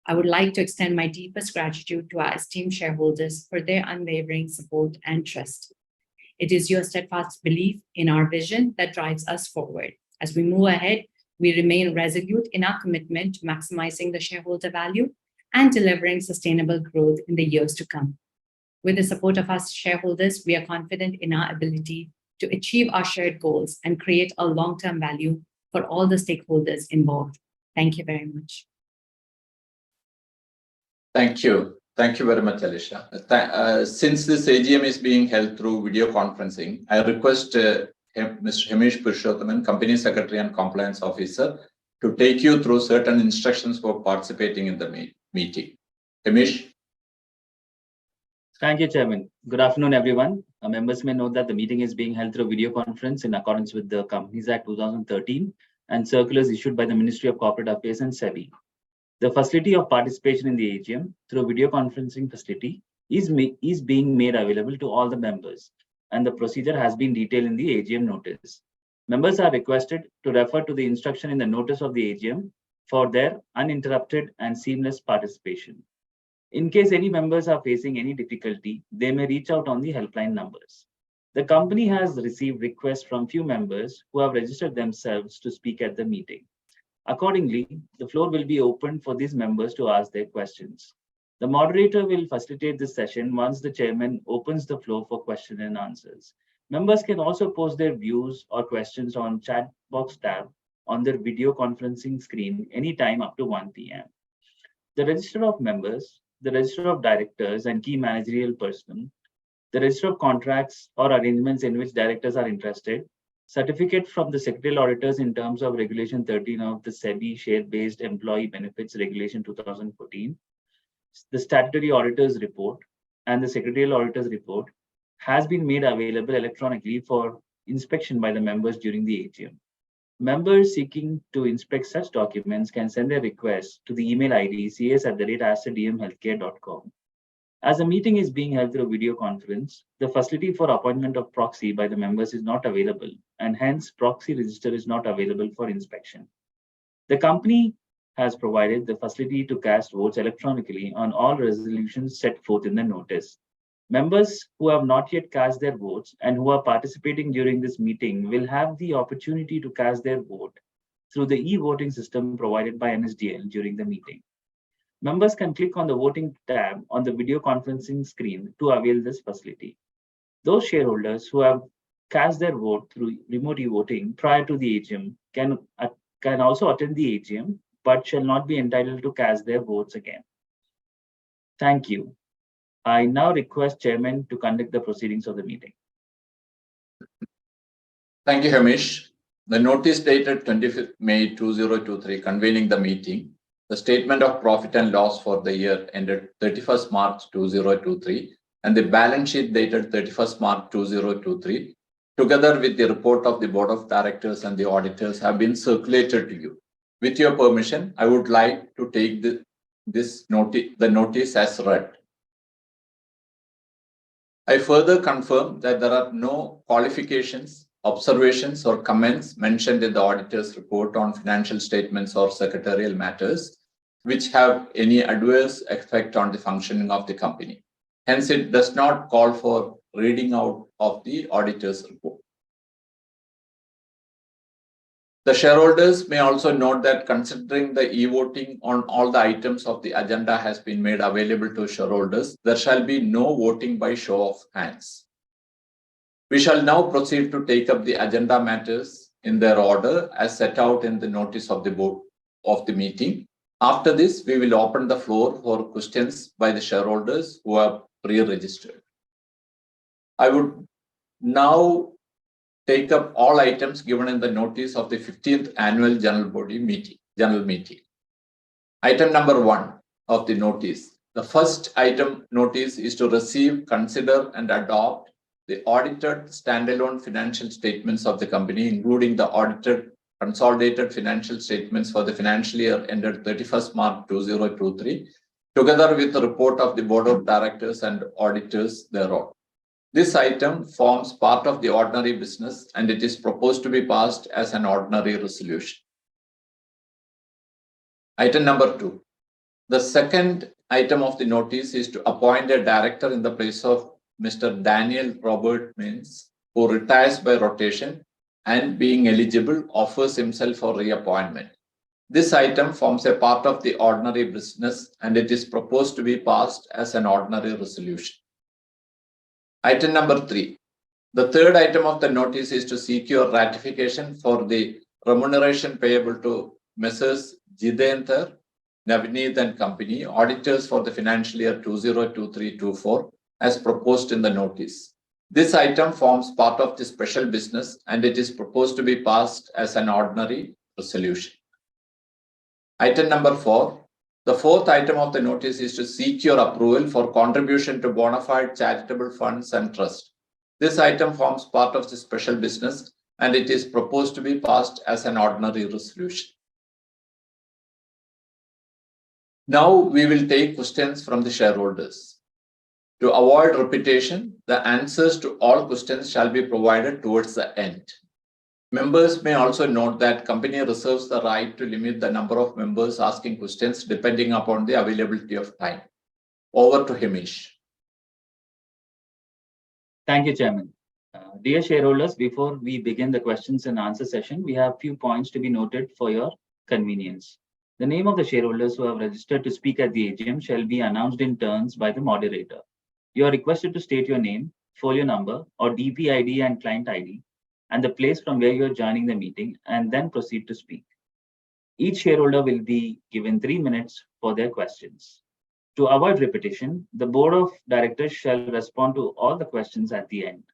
I would like to extend my deepest gratitude to our esteemed shareholders for their unwavering support and trust. It is your steadfast belief in our vision that drives us forward. As we move ahead, we remain resolute in our commitment to maximizing the shareholder value and delivering sustainable growth in the years to come. With the support of our shareholders, we are confident in our ability to achieve our shared goals and create a long-term value for all the stakeholders involved. Thank you very much. Thank you. Thank you very much, Alisha. Since this AGM is being held through video conferencing, I request Mr. Hemish Purushothaman, Company Secretary and Compliance Officer, to take you through certain instructions for participating in the meeting. Hemish? Thank you, Chairman. Good afternoon, everyone. Members may note that the meeting is being held through video conference in accordance with the Companies Act 2013 and circulars issued by the Ministry of Corporate Affairs and SEBI. The facility of participation in the AGM through video conferencing facility is being made available to all the members, and the procedure has been detailed in the AGM notice. Members are requested to refer to the instruction in the notice of the AGM for their uninterrupted and seamless participation. In case any members are facing any difficulty, they may reach out on the helpline numbers. The company has received requests from few members who have registered themselves to speak at the meeting. Accordingly, the floor will be open for these members to ask their questions. The moderator will facilitate this session once the chairman opens the floor for question and answers. Members can also post their views or questions on chat box tab on their video conferencing screen anytime up to 1 p.m. The register of members, the register of directors and key managerial personnel, the register of contracts or arrangements in which directors are interested, certificate from the secretarial auditors in terms of Regulation 13 of the SEBI Share-Based Employee Benefits Regulation 2014, the statutory auditor's report, and the secretarial auditor's report has been made available electronically for inspection by the members during the AGM. Members seeking to inspect such documents can send their requests to the email ID cs@asterdmhealthcare.com. As the meeting is being held through video conference, the facility for appointment of proxy by the members is not available, and hence proxy register is not available for inspection. The company has provided the facility to cast votes electronically on all resolutions set forth in the notice. Members who have not yet cast their votes and who are participating during this meeting will have the opportunity to cast their vote through the e-voting system provided by NSDL during the meeting. Members can click on the voting tab on the video conferencing screen to avail this facility. Those shareholders who have cast their vote through remote e-voting prior to the AGM can also attend the AGM, but shall not be entitled to cast their votes again. Thank you. I now request Chairman to conduct the proceedings of the meeting. Thank you, Hemish. The notice dated 25th May 2023 convening the meeting, the statement of profit and loss for the year ended 31st March 2023, and the balance sheet dated 31st March 2023, together with the report of the Board of Directors and the auditors, have been circulated to you. With your permission, I would like to take the notice as read. I further confirm that there are no qualifications, observations, or comments mentioned in the auditor's report on financial statements or secretarial matters which have any adverse effect on the functioning of the company. Hence, it does not call for reading out of the auditor's report. The shareholders may also note that considering the e-voting on all the items of the agenda has been made available to shareholders, there shall be no voting by show of hands. We shall now proceed to take up the agenda matters in their order as set out in the notice of the of the meeting. After this, we will open the floor for questions by the shareholders who have pre-registered. I would now take up all items given in the notice of the 15th annual general meeting. Item number 1 of the notice. The first item notice is to receive, consider and adopt the audited standalone financial statements of the company, including the audited consolidated financial statements for the financial year ended 31st March 2023, together with the report of the Board of Directors and auditors thereof. This item forms part of the ordinary business and it is proposed to be passed as an ordinary resolution. Item number 2. The second item of the notice is to appoint a director in the place of Mr. Daniel Robert Mintz, who retires by rotation and being eligible offers himself for reappointment. This item forms a part of the ordinary business and it is proposed to be passed as an ordinary resolution. Item number 3. The third item of the notice is to secure ratification for the remuneration payable to Messrs. Jitendra, Navneet and Company, auditors for the financial year 2023-24, as proposed in the notice. This item forms part of the special business and it is proposed to be passed as an ordinary resolution. Item number 4. The fourth item of the notice is to seek your approval for contribution to bona fide charitable funds and trust. This item forms part of the special business and it is proposed to be passed as an ordinary resolution. Now we will take questions from the shareholders. To avoid repetition, the answers to all questions shall be provided towards the end. Members may also note that company reserves the right to limit the number of members asking questions depending upon the availability of time. Over to Hemish. Thank you, Chairman. Dear shareholders, before we begin the questions and answer session, we have a few points to be noted for your convenience. The name of the shareholders who have registered to speak at the AGM shall be announced in turns by the moderator. You are requested to state your name, folio number, or DP ID and client ID, and the place from where you are joining the meeting, and then proceed to speak. Each shareholder will be given 3 minutes for their questions. To avoid repetition, the Board of Directors shall respond to all the questions at the end.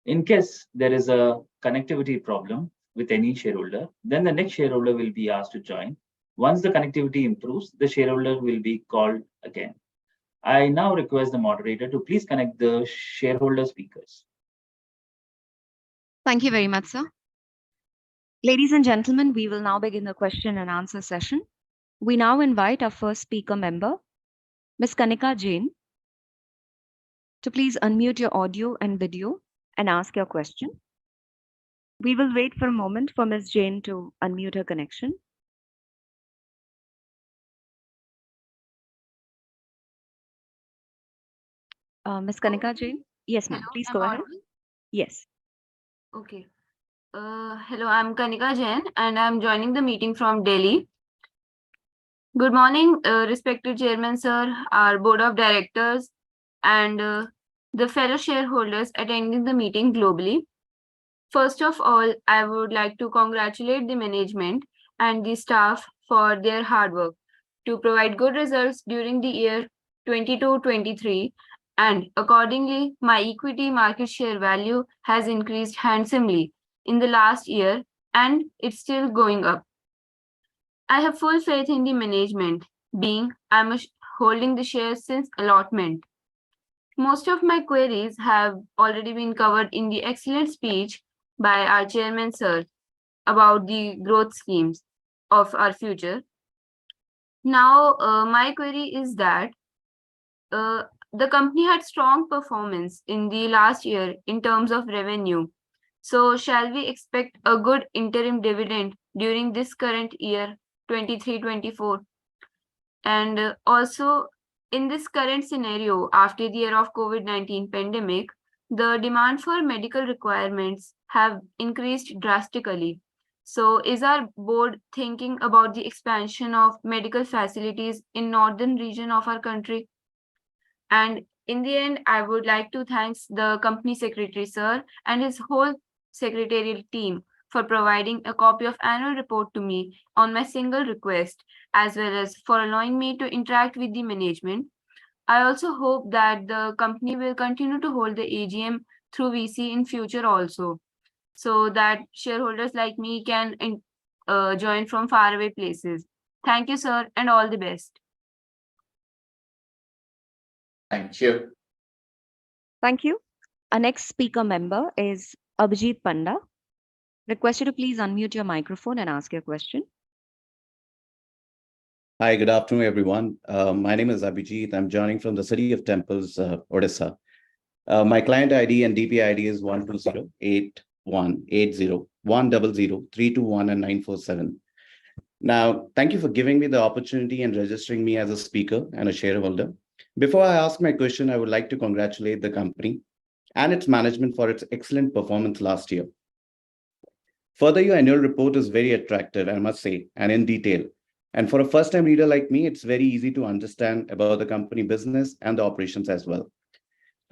In case there is a connectivity problem with any shareholder, then the next shareholder will be asked to join. Once the connectivity improves, the shareholder will be called again. I now request the moderator to please connect the shareholder speakers. Thank you very much, sir. Ladies and gentlemen, we will now begin the question and answer session. We now invite our first speaker member, Ms. Kanika Jain, to please unmute your audio and video and ask your question. We will wait for a moment for Ms. Jain to unmute her connection. Ms. Kanika Jain? Yes, ma'am. Please go ahead. Yes. Okay. Hello, I'm Kanika Jain and I'm joining the meeting from Delhi. Good morning, respected Chairman Sir, our Board of Directors and the fellow shareholders attending the meeting globally. First of all, I would like to congratulate the management and the staff for their hard work to provide good results during the year 22-23. And accordingly, my equity market share value has increased handsomely in the last year and it's still going up. I have full faith in the management, being I'm holding the shares since allotment. Most of my queries have already been covered in the excellent speech by our Chairman Sir about the growth schemes of our future. Now, my query is that the company had strong performance in the last year in terms of revenue. So shall we expect a good interim dividend during this current year, 23-24? And also in this current scenario, after the year of COVID-19 pandemic, the demand for medical requirements have increased drastically. So is our board thinking about the expansion of medical facilities in northern region of our country? And in the end, I would like to thank the company secretary, sir, and his whole secretarial team for providing a copy of annual report to me on my single request, as well as for allowing me to interact with the management. I also hope that the company will continue to hold the AGM through VC in future also, so that shareholders like me can join from faraway places. Thank you, sir, and all the best. Thank you. Thank you. Our next speaker member is Abhijit Panda. Request you to please unmute your microphone and ask your question. Hi, good afternoon, everyone. My name is Abhijit. I'm joining from the city of Temples, Odisha. My client ID and DP ID is 120-8180-100-321 and 947. Now, thank you for giving me the opportunity and registering me as a speaker and a shareholder. Before I ask my question, I would like to congratulate the company and its management for its excellent performance last year. Further, your annual report is very attractive, I must say, and in detail. And for a first-time reader like me, it's very easy to understand about the company business and the operations as well.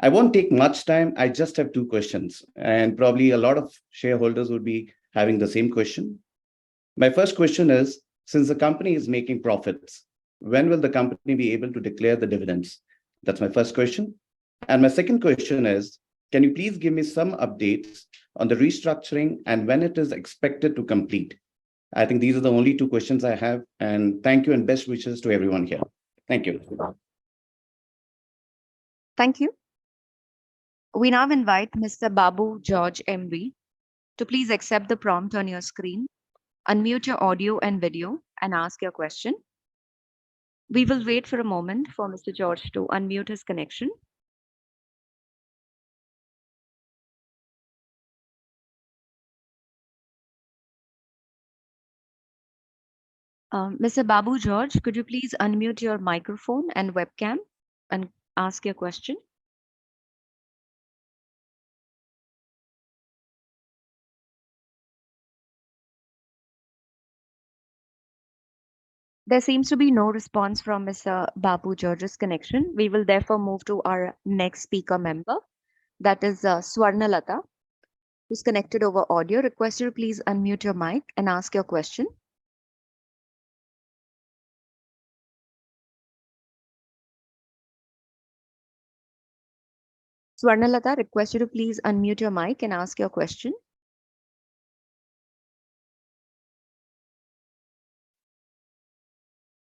I won't take much time. I just have two questions, and probably a lot of shareholders would be having the same question. My first question is, since the company is making profits, when will the company be able to declare the dividends? That's my first question. And my second question is, can you please give me some updates on the restructuring and when it is expected to complete? I think these are the only two questions I have, and thank you and best wishes to everyone here. Thank you. Thank you. We now invite Mr. Babu George MB to please accept the prompt on your screen, unmute your audio and video, and ask your question. We will wait for a moment for Mr. George to unmute his connection. Mr. Babu George, could you please unmute your microphone and webcam and ask your question? There seems to be no response from Mr. Babu George's connection. We will therefore move to our next speaker member, that is Swarnalata, who's connected over audio. Request you to please unmute your mic and ask your question. Swarnalata, request you to please unmute your mic and ask your question.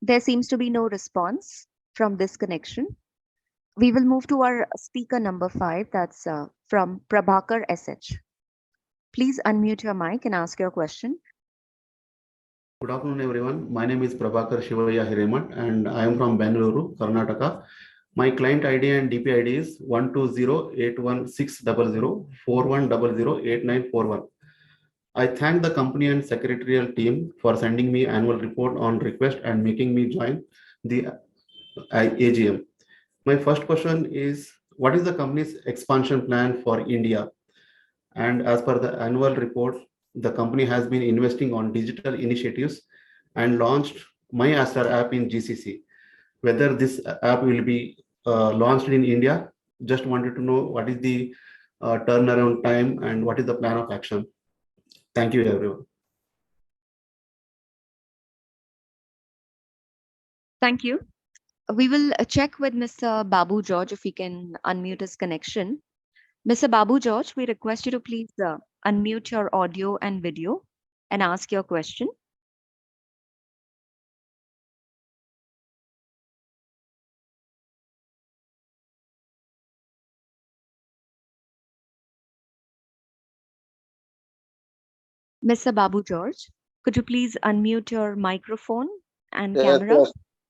There seems to be no response from this connection. We will move to our speaker number 5, that's from Prabhakar SH. Please unmute your mic and ask your question. Good afternoon, everyone. My name is Prabhakar Shivaya Hireman, and I am from Bengaluru, Karnataka. My client ID and DP ID is 120-81600-4100-8941. I thank the company and secretarial team for sending me annual report on request and making me join the AGM. My first question is, what is the company's expansion plan for India? And as per the annual report, the company has been investing on digital initiatives and launched My Aster app in GCC. Whether this app will be launched in India, just wanted to know what is the turnaround time and what is the plan of action. Thank you, everyone. Thank you. We will check with Mr. Babu George if he can unmute his connection. Mr. Babu George, we request you to please unmute your audio and video and ask your question. Mr. Babu George, could you please unmute your microphone and camera?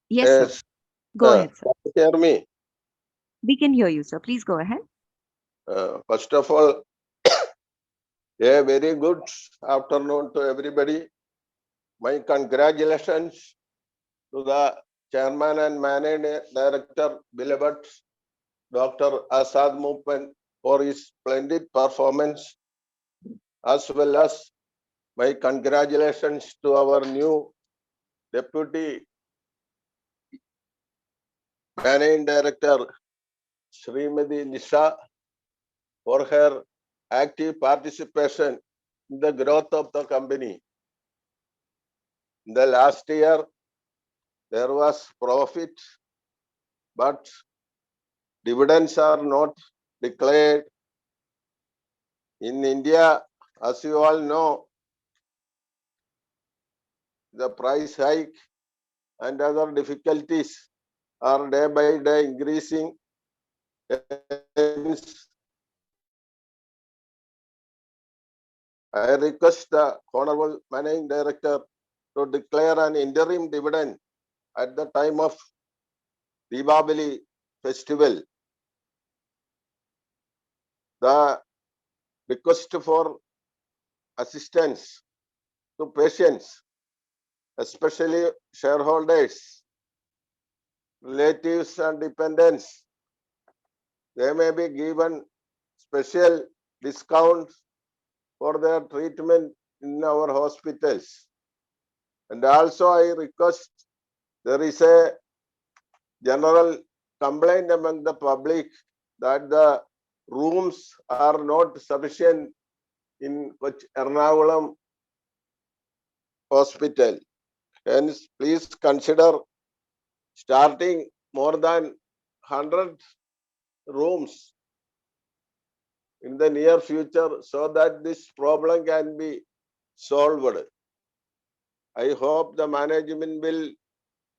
Yes, Yes. sir. Go ahead, sir. Hear me. We can hear you, sir. Please go ahead. First of all, a very good afternoon to everybody. My congratulations to the chairman and managing director, beloved Dr. Asad Moopen, for his splendid performance, as well as my congratulations to our new deputy managing director, Srimati Nisha, for her active participation the growth of the company. In the last year, there was profit, but dividends are not declared. In India, as you all know, the price hike and other difficulties are day by day increasing. Hence, I request the Honorable Managing Director to declare an interim dividend at the time of Deepavali festival. The request for assistance to patients, especially shareholders, relatives and dependents, they may be given special discount for their treatment in our hospitals. And also I request, there is a general complaint among the public that the rooms are not sufficient in Ernakulam hospital. Hence, please consider starting more than 100 rooms in the near future so that this problem can be solved. I hope the management will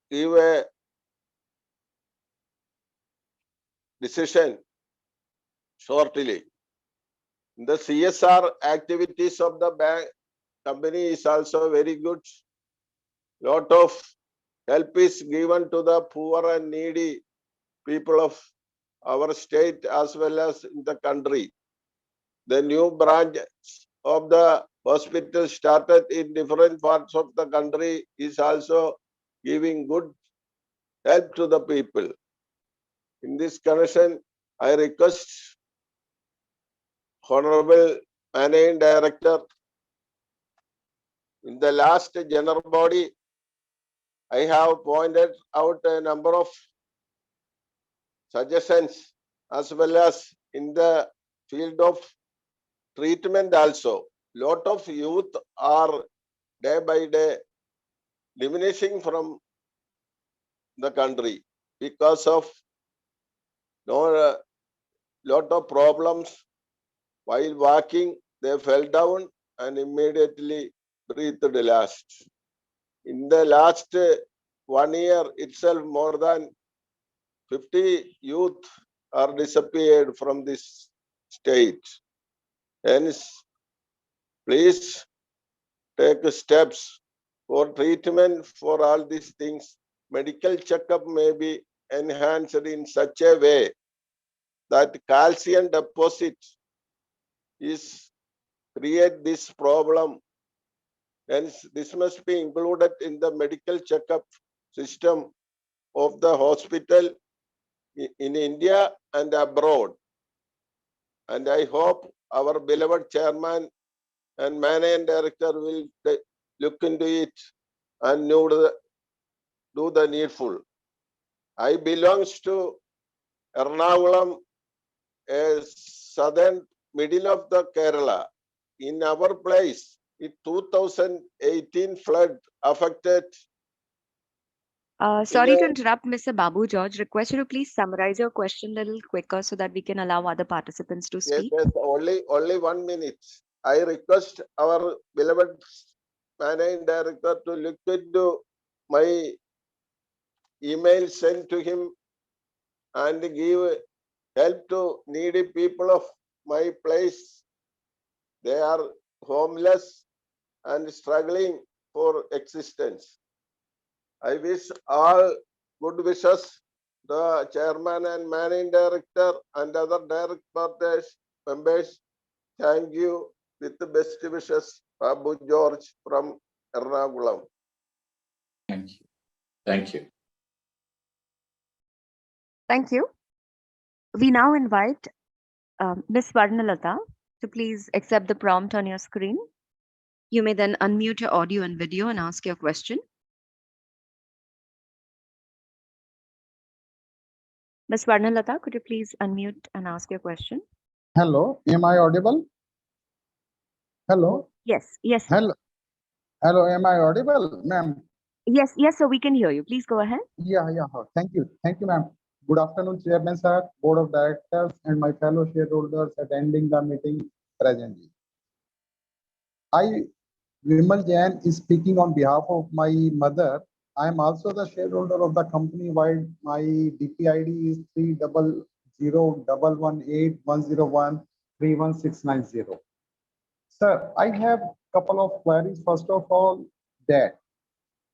give a decision shortly. The CSR activities of the bank company is also very good. Lot of help is given to the poor and needy people of our state as well as in the country. The new branch of the hospital started in different parts of the country is also giving good help to the people. In this connection, I request Honorable Managing Director, in the last general body, I have pointed out a number of suggestions as well as in the field of treatment also. Lot of youth are day by day diminishing from the country because of lot of problems. While walking, they fell down and immediately breathed last. In the last 1 year itself, more than 50 youth are disappeared from this state. Hence, please take steps for treatment for all these things. Medical checkup may be enhanced in such a way that calcium deposit is create this problem. Hence, this must be included in the medical checkup system of the hospital in India and abroad. And I hope our beloved chairman and managing director will look into it and do the needful. I belongs to Ernakulam, a southern middle of the Kerala. In our place, in 2018 flood affected. Sorry to interrupt, Mr. Babu George. Request you to please summarize your question a little quicker so that we can allow other participants to speak. Yes, only 1 minute. I request our beloved managing director to look into my email sent to him and give help to needy people of my place. They are homeless and struggling for existence. I wish all good wishes the chairman and managing director and other direct partners members. Thank you. With the best wishes, Babu George from Ernakulam. Thank you. Thank you. Thank you. We now invite Ms. Varnalata to please accept the prompt on your screen. You may then unmute your audio and video and ask your question. Ms. Varnalata, could you please unmute and ask your question? Hello, am I audible? Hello, Yes, yes, hello, hello. Am I audible, ma'am? yes, yes, sir, we can hear you. Please go ahead. Yeah. Thank you, ma'am. Good afternoon, Chairman sir, Board of Directors, and my fellow shareholders attending the meeting presently. I, Vimal Jain, is speaking on behalf of my mother. I am also the shareholder of the company, while my DPID is 3001181013169 Sir, I have couple of queries. First of all, that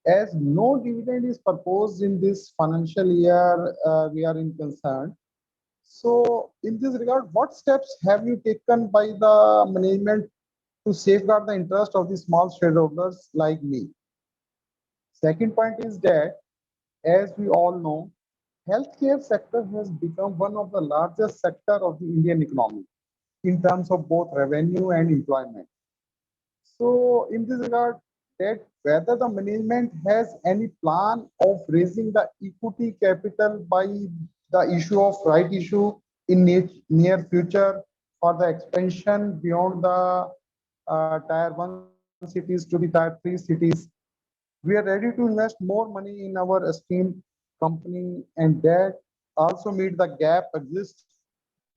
as no dividend is proposed in this financial year, we are in concern. So in this regard, what steps have you taken by the management to safeguard the interest of the small shareholders like me? Second point is that, as we all know, healthcare sector has become one of the largest sector of the Indian economy in terms of both revenue and employment. So in this regard, that whether the management has any plan of raising the equity capital by the issue of right issue in near future for the expansion beyond the tier 1 cities to the tier 3 cities. We are ready to invest more money in our esteemed company, and that also meet the gap exists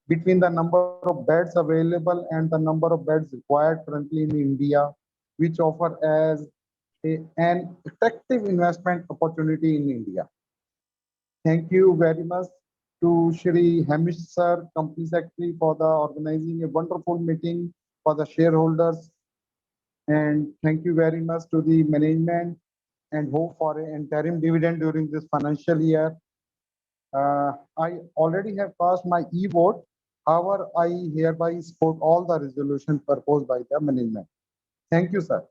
between the number of beds available and the number of beds required currently in India, which offer as an attractive investment opportunity in India. Thank you very much to Shri Hamish Sir, Company Secretary, for the organizing a wonderful meeting for the shareholders. And thank you very much to the management, and hope for an interim dividend during this financial year. I already have passed my e-vote. However, I hereby support all the resolutions proposed by the management. Thank you, sir.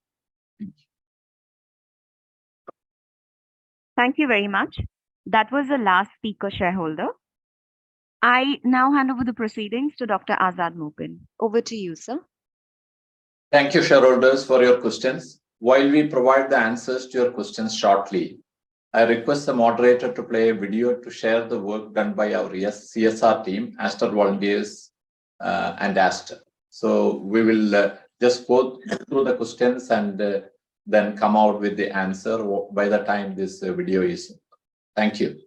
Thank you very much. That was the last speaker shareholder. I now hand over the proceedings to Dr. Azad Mopin. Over to you, sir. Thank you, shareholders, for your questions. While we provide the answers to your questions shortly, I request the moderator to play a video to share the work done by our CSR team, Aster volunteers, and Aster. So we will just go through the questions and then come out with the answer by the time this video is. Thank you.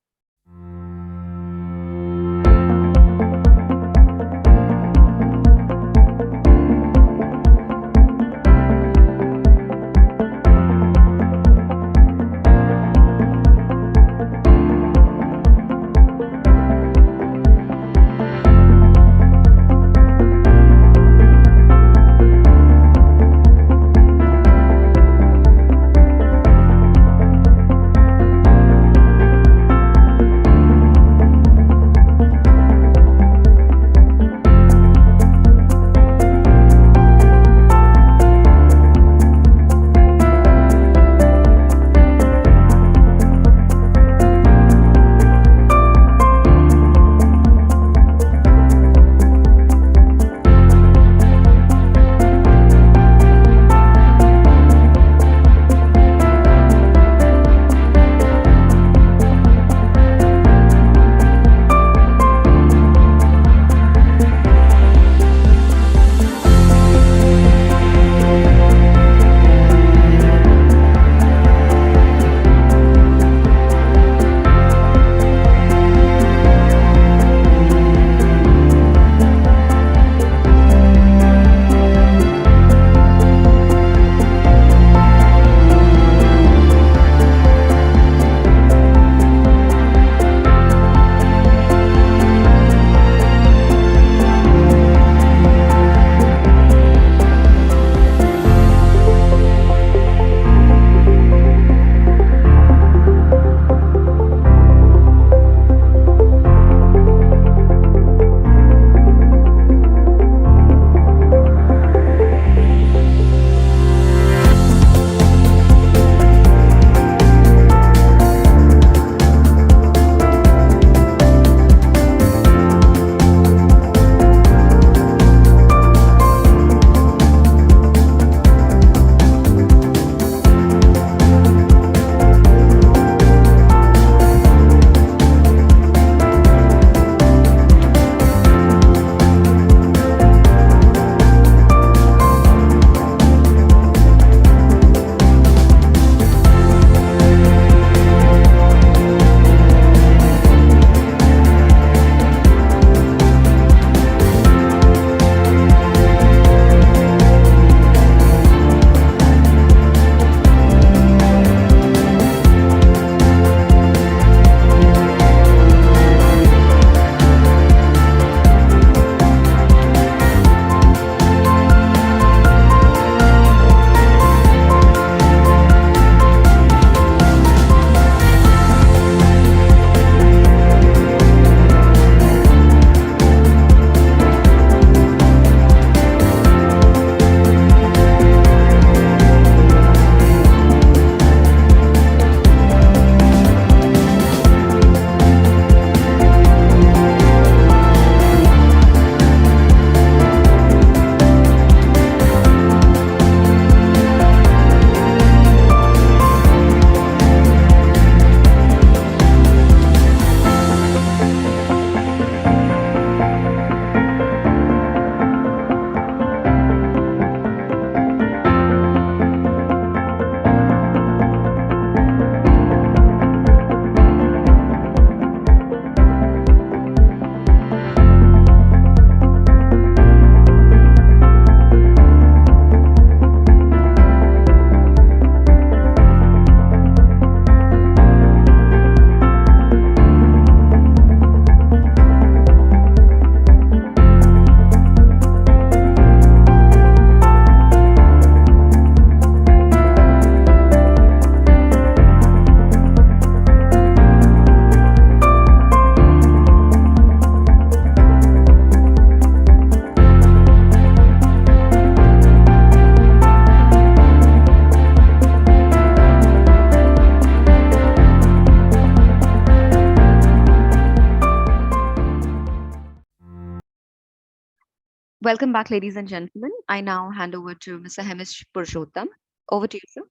Welcome back, ladies and gentlemen. I now hand over to Mr. Hemish Purushottam. Over to you, sir.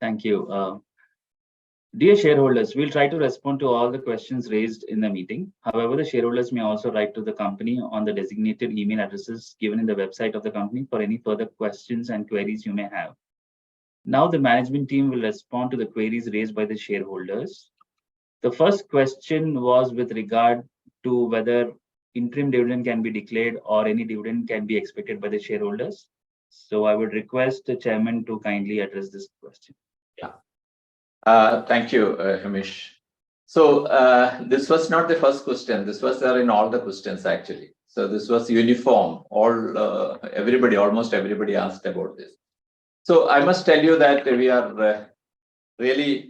Thank you. Dear shareholders, we'll try to respond to all the questions raised in the meeting. However, the shareholders may also write to the company on the designated email addresses given in the website of the company for any further questions and queries you may have. Now, the management team will respond to the queries raised by the shareholders. The first question was with regard to whether interim dividend can be declared or any dividend can be expected by the shareholders. So I would request the chairman to kindly address this question. Thank you, Hamish. So this was not the first question. This was there in all the questions actually. So this was uniform. Everybody, almost everybody asked about this. So I must tell you that we are really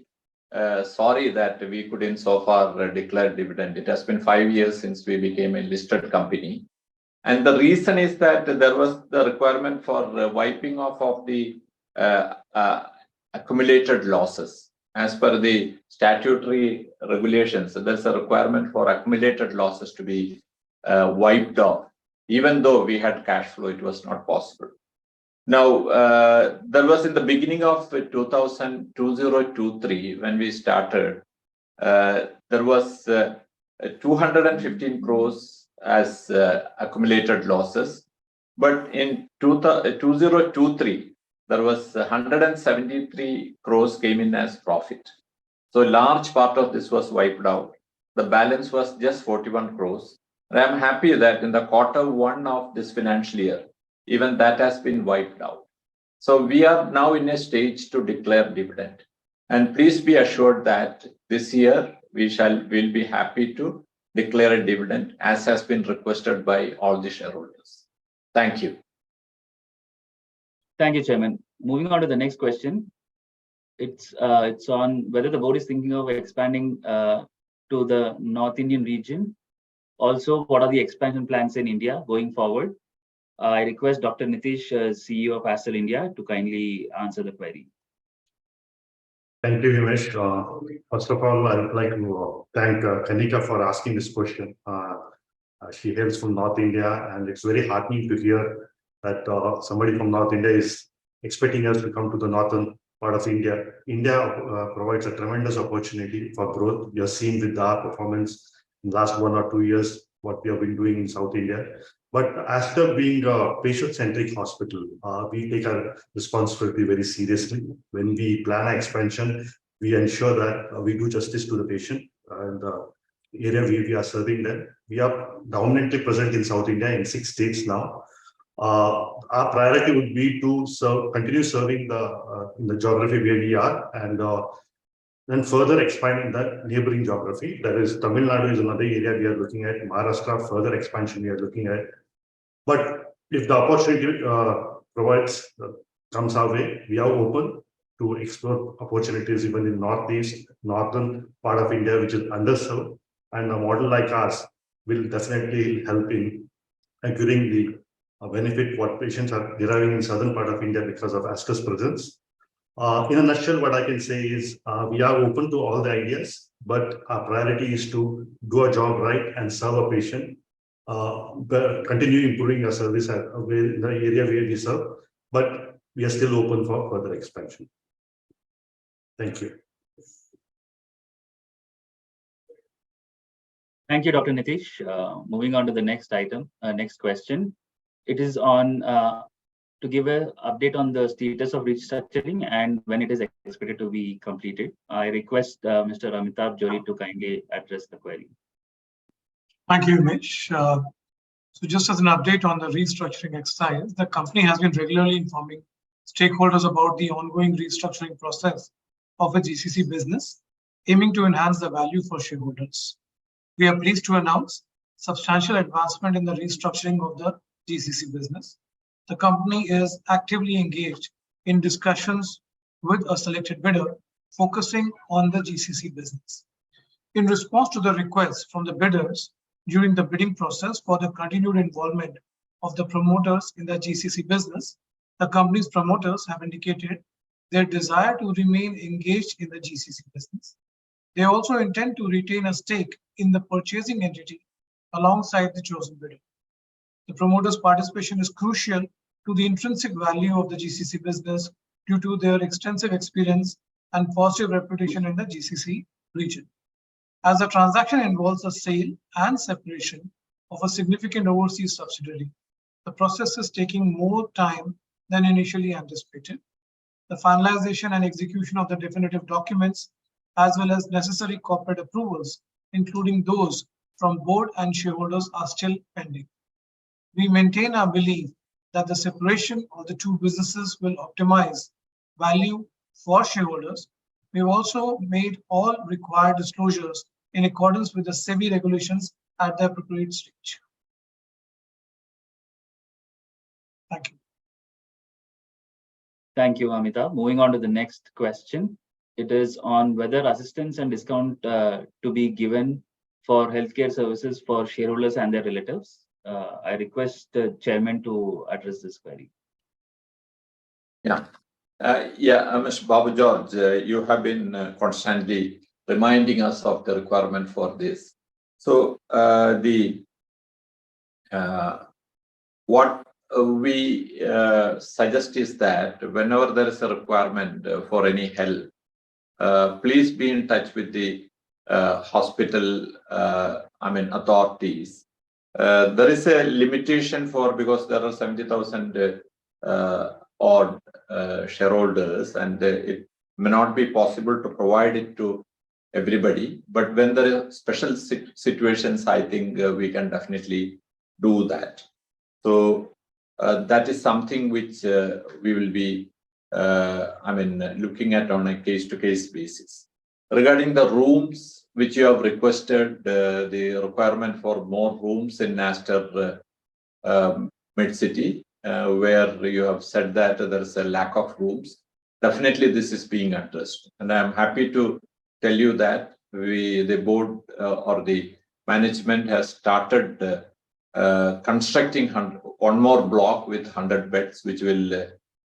sorry that we couldn't so far declare dividend. It has been 5 years since we became a listed company. And the reason is that there was the requirement for wiping off of the accumulated losses. As per the statutory regulations, there's a requirement for accumulated losses to be wiped off. Even though we had cash flow, it was not possible. Now, there was in the beginning of 2023, when we started, there was 215 crores as accumulated losses. But in 2023, there was 173 crores came in as profit. So a large part of this was wiped out. The balance was just 41 crores. And I'm happy that in the Q1 of this financial year, even that has been wiped out. So we are now in a stage to declare dividend. And please be assured that this year we'll be happy to declare a dividend as has been requested by all the shareholders. Thank you. Thank you, Chairman. Moving on to the next question. It's on whether the board is thinking of expanding to the North Indian region. Also, what are the expansion plans in India going forward? I request Dr. Nitish, CEO of Aster India, to kindly answer the query. Thank you, Himesh. First of all, I would like to thank Kanika for asking this question. She hails from North India, and it's very heartening to hear that somebody from North India is expecting us to come to the northern part of India. India provides a tremendous opportunity for growth. We have seen with our performance in the last 1 or 2 years what we have been doing in South India. But after being a patient-centric hospital, we take our responsibility very seriously. When we plan our expansion, we ensure that we do justice to the patient and the area we are serving them. We are dominantly present in South India in 6 states now. Our priority would be to continue serving the geography where we are, and then further expand in that neighboring geography. That is, Tamil Nadu is another area we are looking at. Maharashtra, further expansion we are looking at. But if the opportunity comes our way, we are open to explore opportunities even in Northeast, northern part of India, which is underserved. And a model like ours will definitely help in acquiring the benefit what patients are deriving in southern part of India because of Aster's presence. In a nutshell, what I can say is we are open to all the ideas, but our priority is to do a job right and serve a patient, continue improving our service in the area where we serve, but we are still open for further expansion. Thank you. Thank you, Dr. Nitish. Moving on to the next item, next question. It is on to give an update on the status of restructuring and when it is expected to be completed. I request Mr. Amitabh Johri to kindly address the query. Thank you, Hamish. So just as an update on the restructuring exercise, the company has been regularly informing stakeholders about the ongoing restructuring process of a GCC business, aiming to enhance the value for shareholders. We are pleased to announce substantial advancement in the restructuring of the GCC business. The company is actively engaged in discussions with a selected bidder focusing on the GCC business. In response to the request from the bidders during the bidding process for the continued involvement of the promoters in the GCC business, the company's promoters have indicated their desire to remain engaged in the GCC business. They also intend to retain a stake in the purchasing entity alongside the chosen bidder. The promoters' participation is crucial to the intrinsic value of the GCC business due to their extensive experience and positive reputation in the GCC region. As the transaction involves the sale and separation of a significant overseas subsidiary, the process is taking more time than initially anticipated. The finalization and execution of the definitive documents, as well as necessary corporate approvals, including those from board and shareholders, are still pending. We maintain our belief that the separation of the two businesses will optimize value for shareholders. We've also made all required disclosures in accordance with the SEBI regulations at the appropriate stage. Thank you. Thank you, Amitabh. Moving on to the next question. It is on whether assistance and discount to be given for healthcare services for shareholders and their relatives. I request the chairman to address this query. Yeah. Mr. Babu George, you have been constantly reminding us of the requirement for this. So what we suggest is that whenever there is a requirement for any help, please be in touch with the hospital, authorities. There is a limitation because there are 70,000 odd shareholders, and it may not be possible to provide it to everybody. But when there are special situations, I think we can definitely do that. So that is something which we will be looking at on a case-to-case basis. Regarding the rooms which you have requested, the requirement for more rooms in Aster Medcity, where you have said that there is a lack of rooms. Definitely this is being addressed. And I'm happy to tell you that the board or the management has started constructing one more block with 100 beds, which will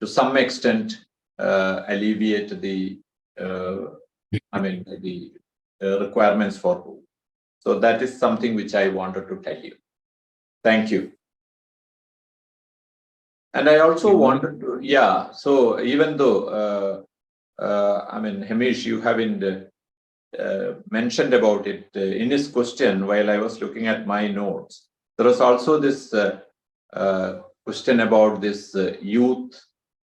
to some extent alleviate the requirements for room. So that is something which I wanted to tell you. Thank you. And I also wanted to, so even though, Hamish, you haven't mentioned about it in his question while I was looking at my notes, there was also this question about this youth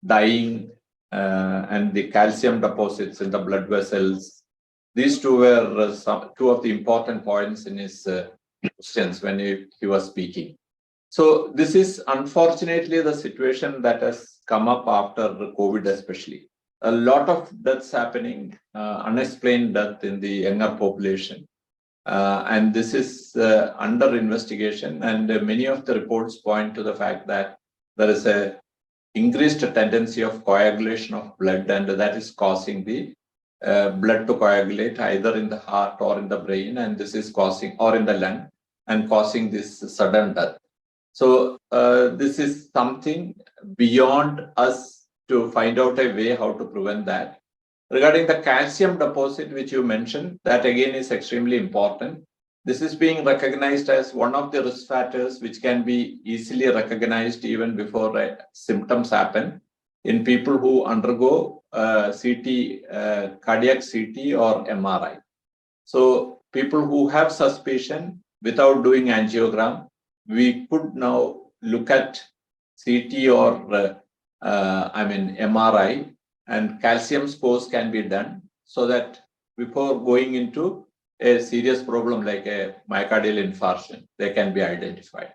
dying and the calcium deposits in the blood vessels. These two were two of the important points in his questions when he was speaking. So this is unfortunately the situation that has come up after COVID, especially. A lot of deaths happening, unexplained death in the younger population. And this is under investigation, and many of the reports point to the fact that there is a increased tendency of coagulation of blood, and that is causing the blood to coagulate either in the heart or in the brain, and this is causing, or in the lung, and causing this sudden death. So this is something beyond us to find out a way how to prevent that. Regarding the calcium deposit, which you mentioned, that again is extremely important. This is being recognized as one of the risk factors which can be easily recognized even before symptoms happen in people who undergo CT, cardiac CT or MRI. So people who have suspicion without doing angiogram, we could now look at CT or MRI, and calcium scores can be done so that before going into a serious problem like a myocardial infarction, they can be identified.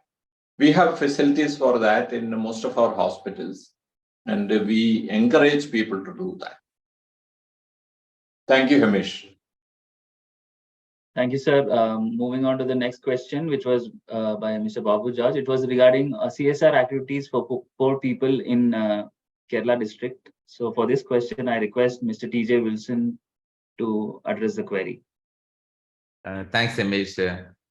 We have facilities for that in most of our hospitals, and we encourage people to do that. Thank you, Hamish. Thank you, sir. Moving on to the next question, which was by Mr. Babu George. It was regarding CSR activities for poor people in Kerala district. So for this question, I request Mr. TJ Wilson to address the query. Thanks, Hamish.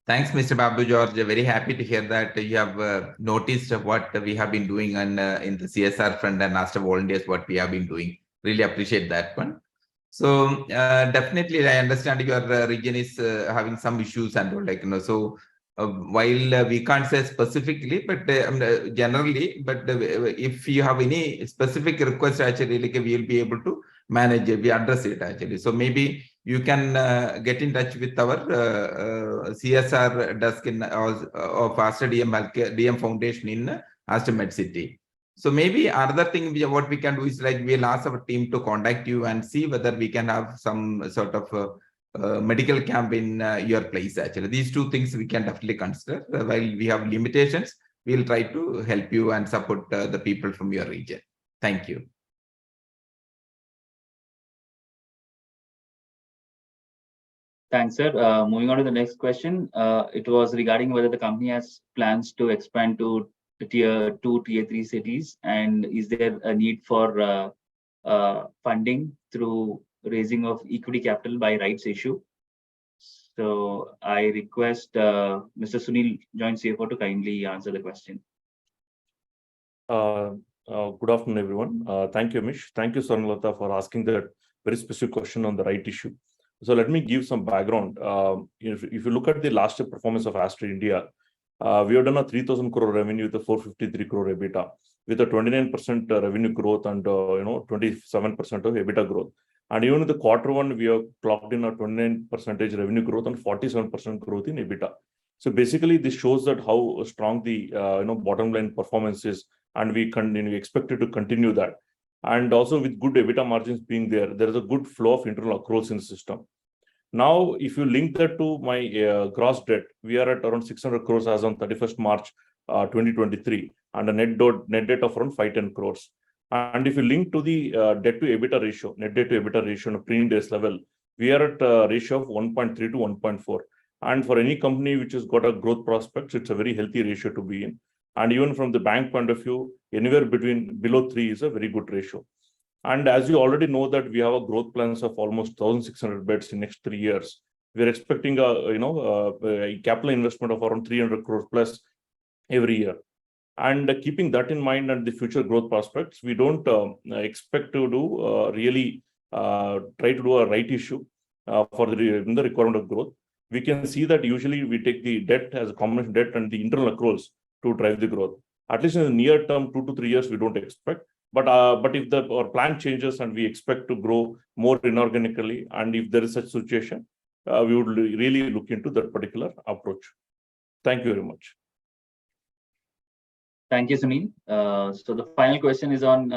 Thanks, Mr. Babu George. Very happy to hear that you have noticed what we have been doing in the CSR front and Aster volunteers, what we have been doing. Really appreciate that one. So definitely, I understand your region is having some issues and all, so while we can't say specifically, but generally, but if you have any specific request, actually, like we will be able to manage it, we address it actually. So maybe you can get in touch with our CSR desk of Aster DM Healthcare, DM Foundation in Aster MedCity. So maybe another thing what we can do is like we'll ask our team to contact you and see whether we can have some sort of medical camp in your place. Actually, these two things we can definitely consider. While we have limitations, we'll try to help you and support the people from your region. Thank you. Thanks, sir. Moving on to the next question. It was regarding whether the company has plans to expand to tier 2, tier 3 cities, and is there a need for funding through raising of equity capital by rights issue? So I request Mr. Sunil, Joint CFO, to kindly answer the question. Good afternoon, everyone. Thank you, Amish. Thank you, Swarnalata, for asking that very specific question on the right issue. So let me give some background. If you look at the last year performance of Aster India, we have done a 3,000 crore revenue with a 453 crore EBITDA, with a 29% revenue growth and 27% of EBITDA growth. And even in the Q1, we have clocked in a 29% revenue growth and 47% growth in EBITDA. So basically, this shows that how strong the bottom line performance is, and we expect it to continue that. And also with good EBITDA margins being there, there is a good flow of internal accruals in the system. Now, if you link that to my gross debt, we are at around 600 crores as on 31st March 2023, and a net debt of around 510 crores. And if you link to the debt to EBITDA ratio, net debt to EBITDA ratio on a pre-Ind AS level, we are at a ratio of 1.3 to 1.4. And for any company which has got a growth prospects, it's a very healthy ratio to be in. And even from the bank point of view, anywhere below 3 is a very good ratio. And as you already know that we have a growth plans of almost 1,600 beds in next 3 years. We're expecting a capital investment of around 300 crores plus every year. And keeping that in mind and the future growth prospects, we don't expect to do try to do a right issue for the requirement of growth. We can see that usually we take the debt as a combination debt and the internal accruals to drive the growth. At least in the near term, 2 to 3 years, we don't expect. But if our plan changes and we expect to grow more inorganically, and if there is such situation, we would really look into that particular approach. Thank you very much. Thank you, Sunil. So the final question is on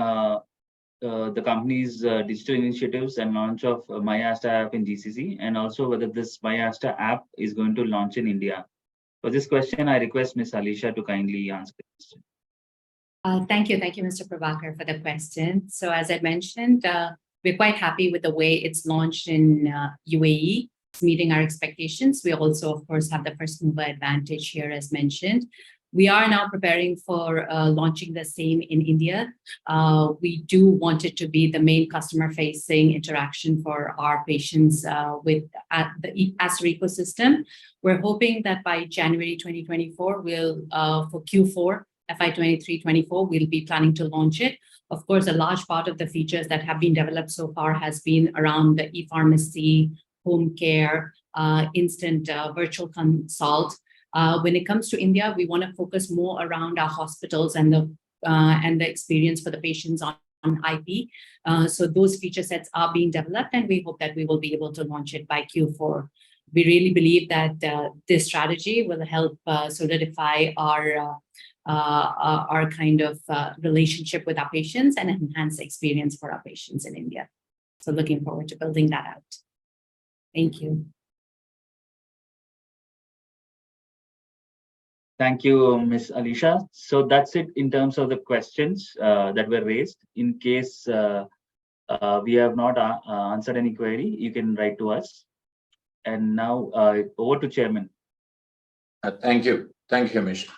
the company's digital initiatives and launch of MyAster app in GCC, and also whether this MyAster app is going to launch in India. For this question, I request Ms. Alisha to kindly answer the question. Thank you, Mr. Prabhakar, for the question. So as I mentioned, we're quite happy with the way it's launched in UAE. It's meeting our expectations. We also, of course, have the first mover advantage here, as mentioned. We are now preparing for launching the same in India. We do want it to be the main customer-facing interaction for our patients with the Aster ecosystem. We're hoping that by January 2024, for Q4, FY 23-24, we'll be planning to launch it. Of course, a large part of the features that have been developed so far has been around the e-pharmacy, home care, instant virtual consult. When it comes to India, we want to focus more around our hospitals and the experience for the patients on IP. So those feature sets are being developed, and we hope that we will be able to launch it by Q4. We really believe that this strategy will help solidify our kind of relationship with our patients and enhance the experience for our patients in India. So looking forward to building that out. Thank you. Thank you, Ms. Alisha. So that's it in terms of the questions that were raised. In case we have not answered any query, you can write to us. And now over to Chairman. Thank you. Thank you, Amish.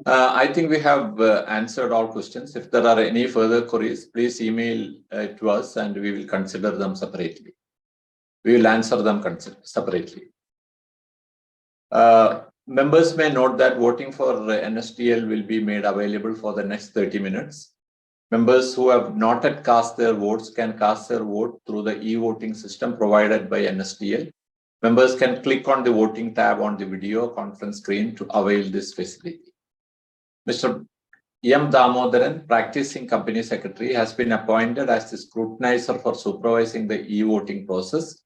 I think we have answered all questions. If there are any further queries, please email to us and we will consider them separately. We will answer them separately. Members may note that voting for NSDL will be made available for the next 30 minutes. Members who have not yet cast their votes can cast their vote through the e-voting system provided by NSDL. Members can click on the voting tab on the video conference screen to avail this facility. Mr. M. Damodaran, practicing company secretary, has been appointed as the scrutinizer for supervising the e-voting process.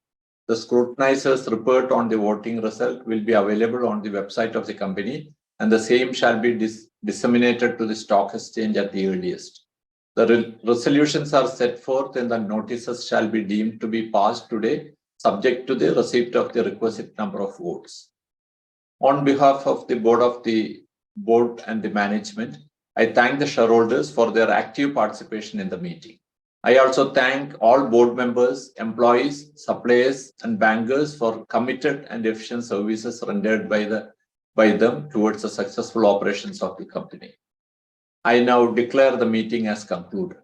The scrutinizer's report on the voting result will be available on the website of the company, and the same shall be disseminated to the stock exchange at the earliest. The resolutions are set forth and the notices shall be deemed to be passed today, subject to the receipt of the requisite number of votes. On behalf of the board and the management, I thank the shareholders for their active participation in the meeting. I also thank all board members, employees, suppliers, and bankers for committed and efficient services rendered by them towards the successful operations of the company. I now declare the meeting as concluded.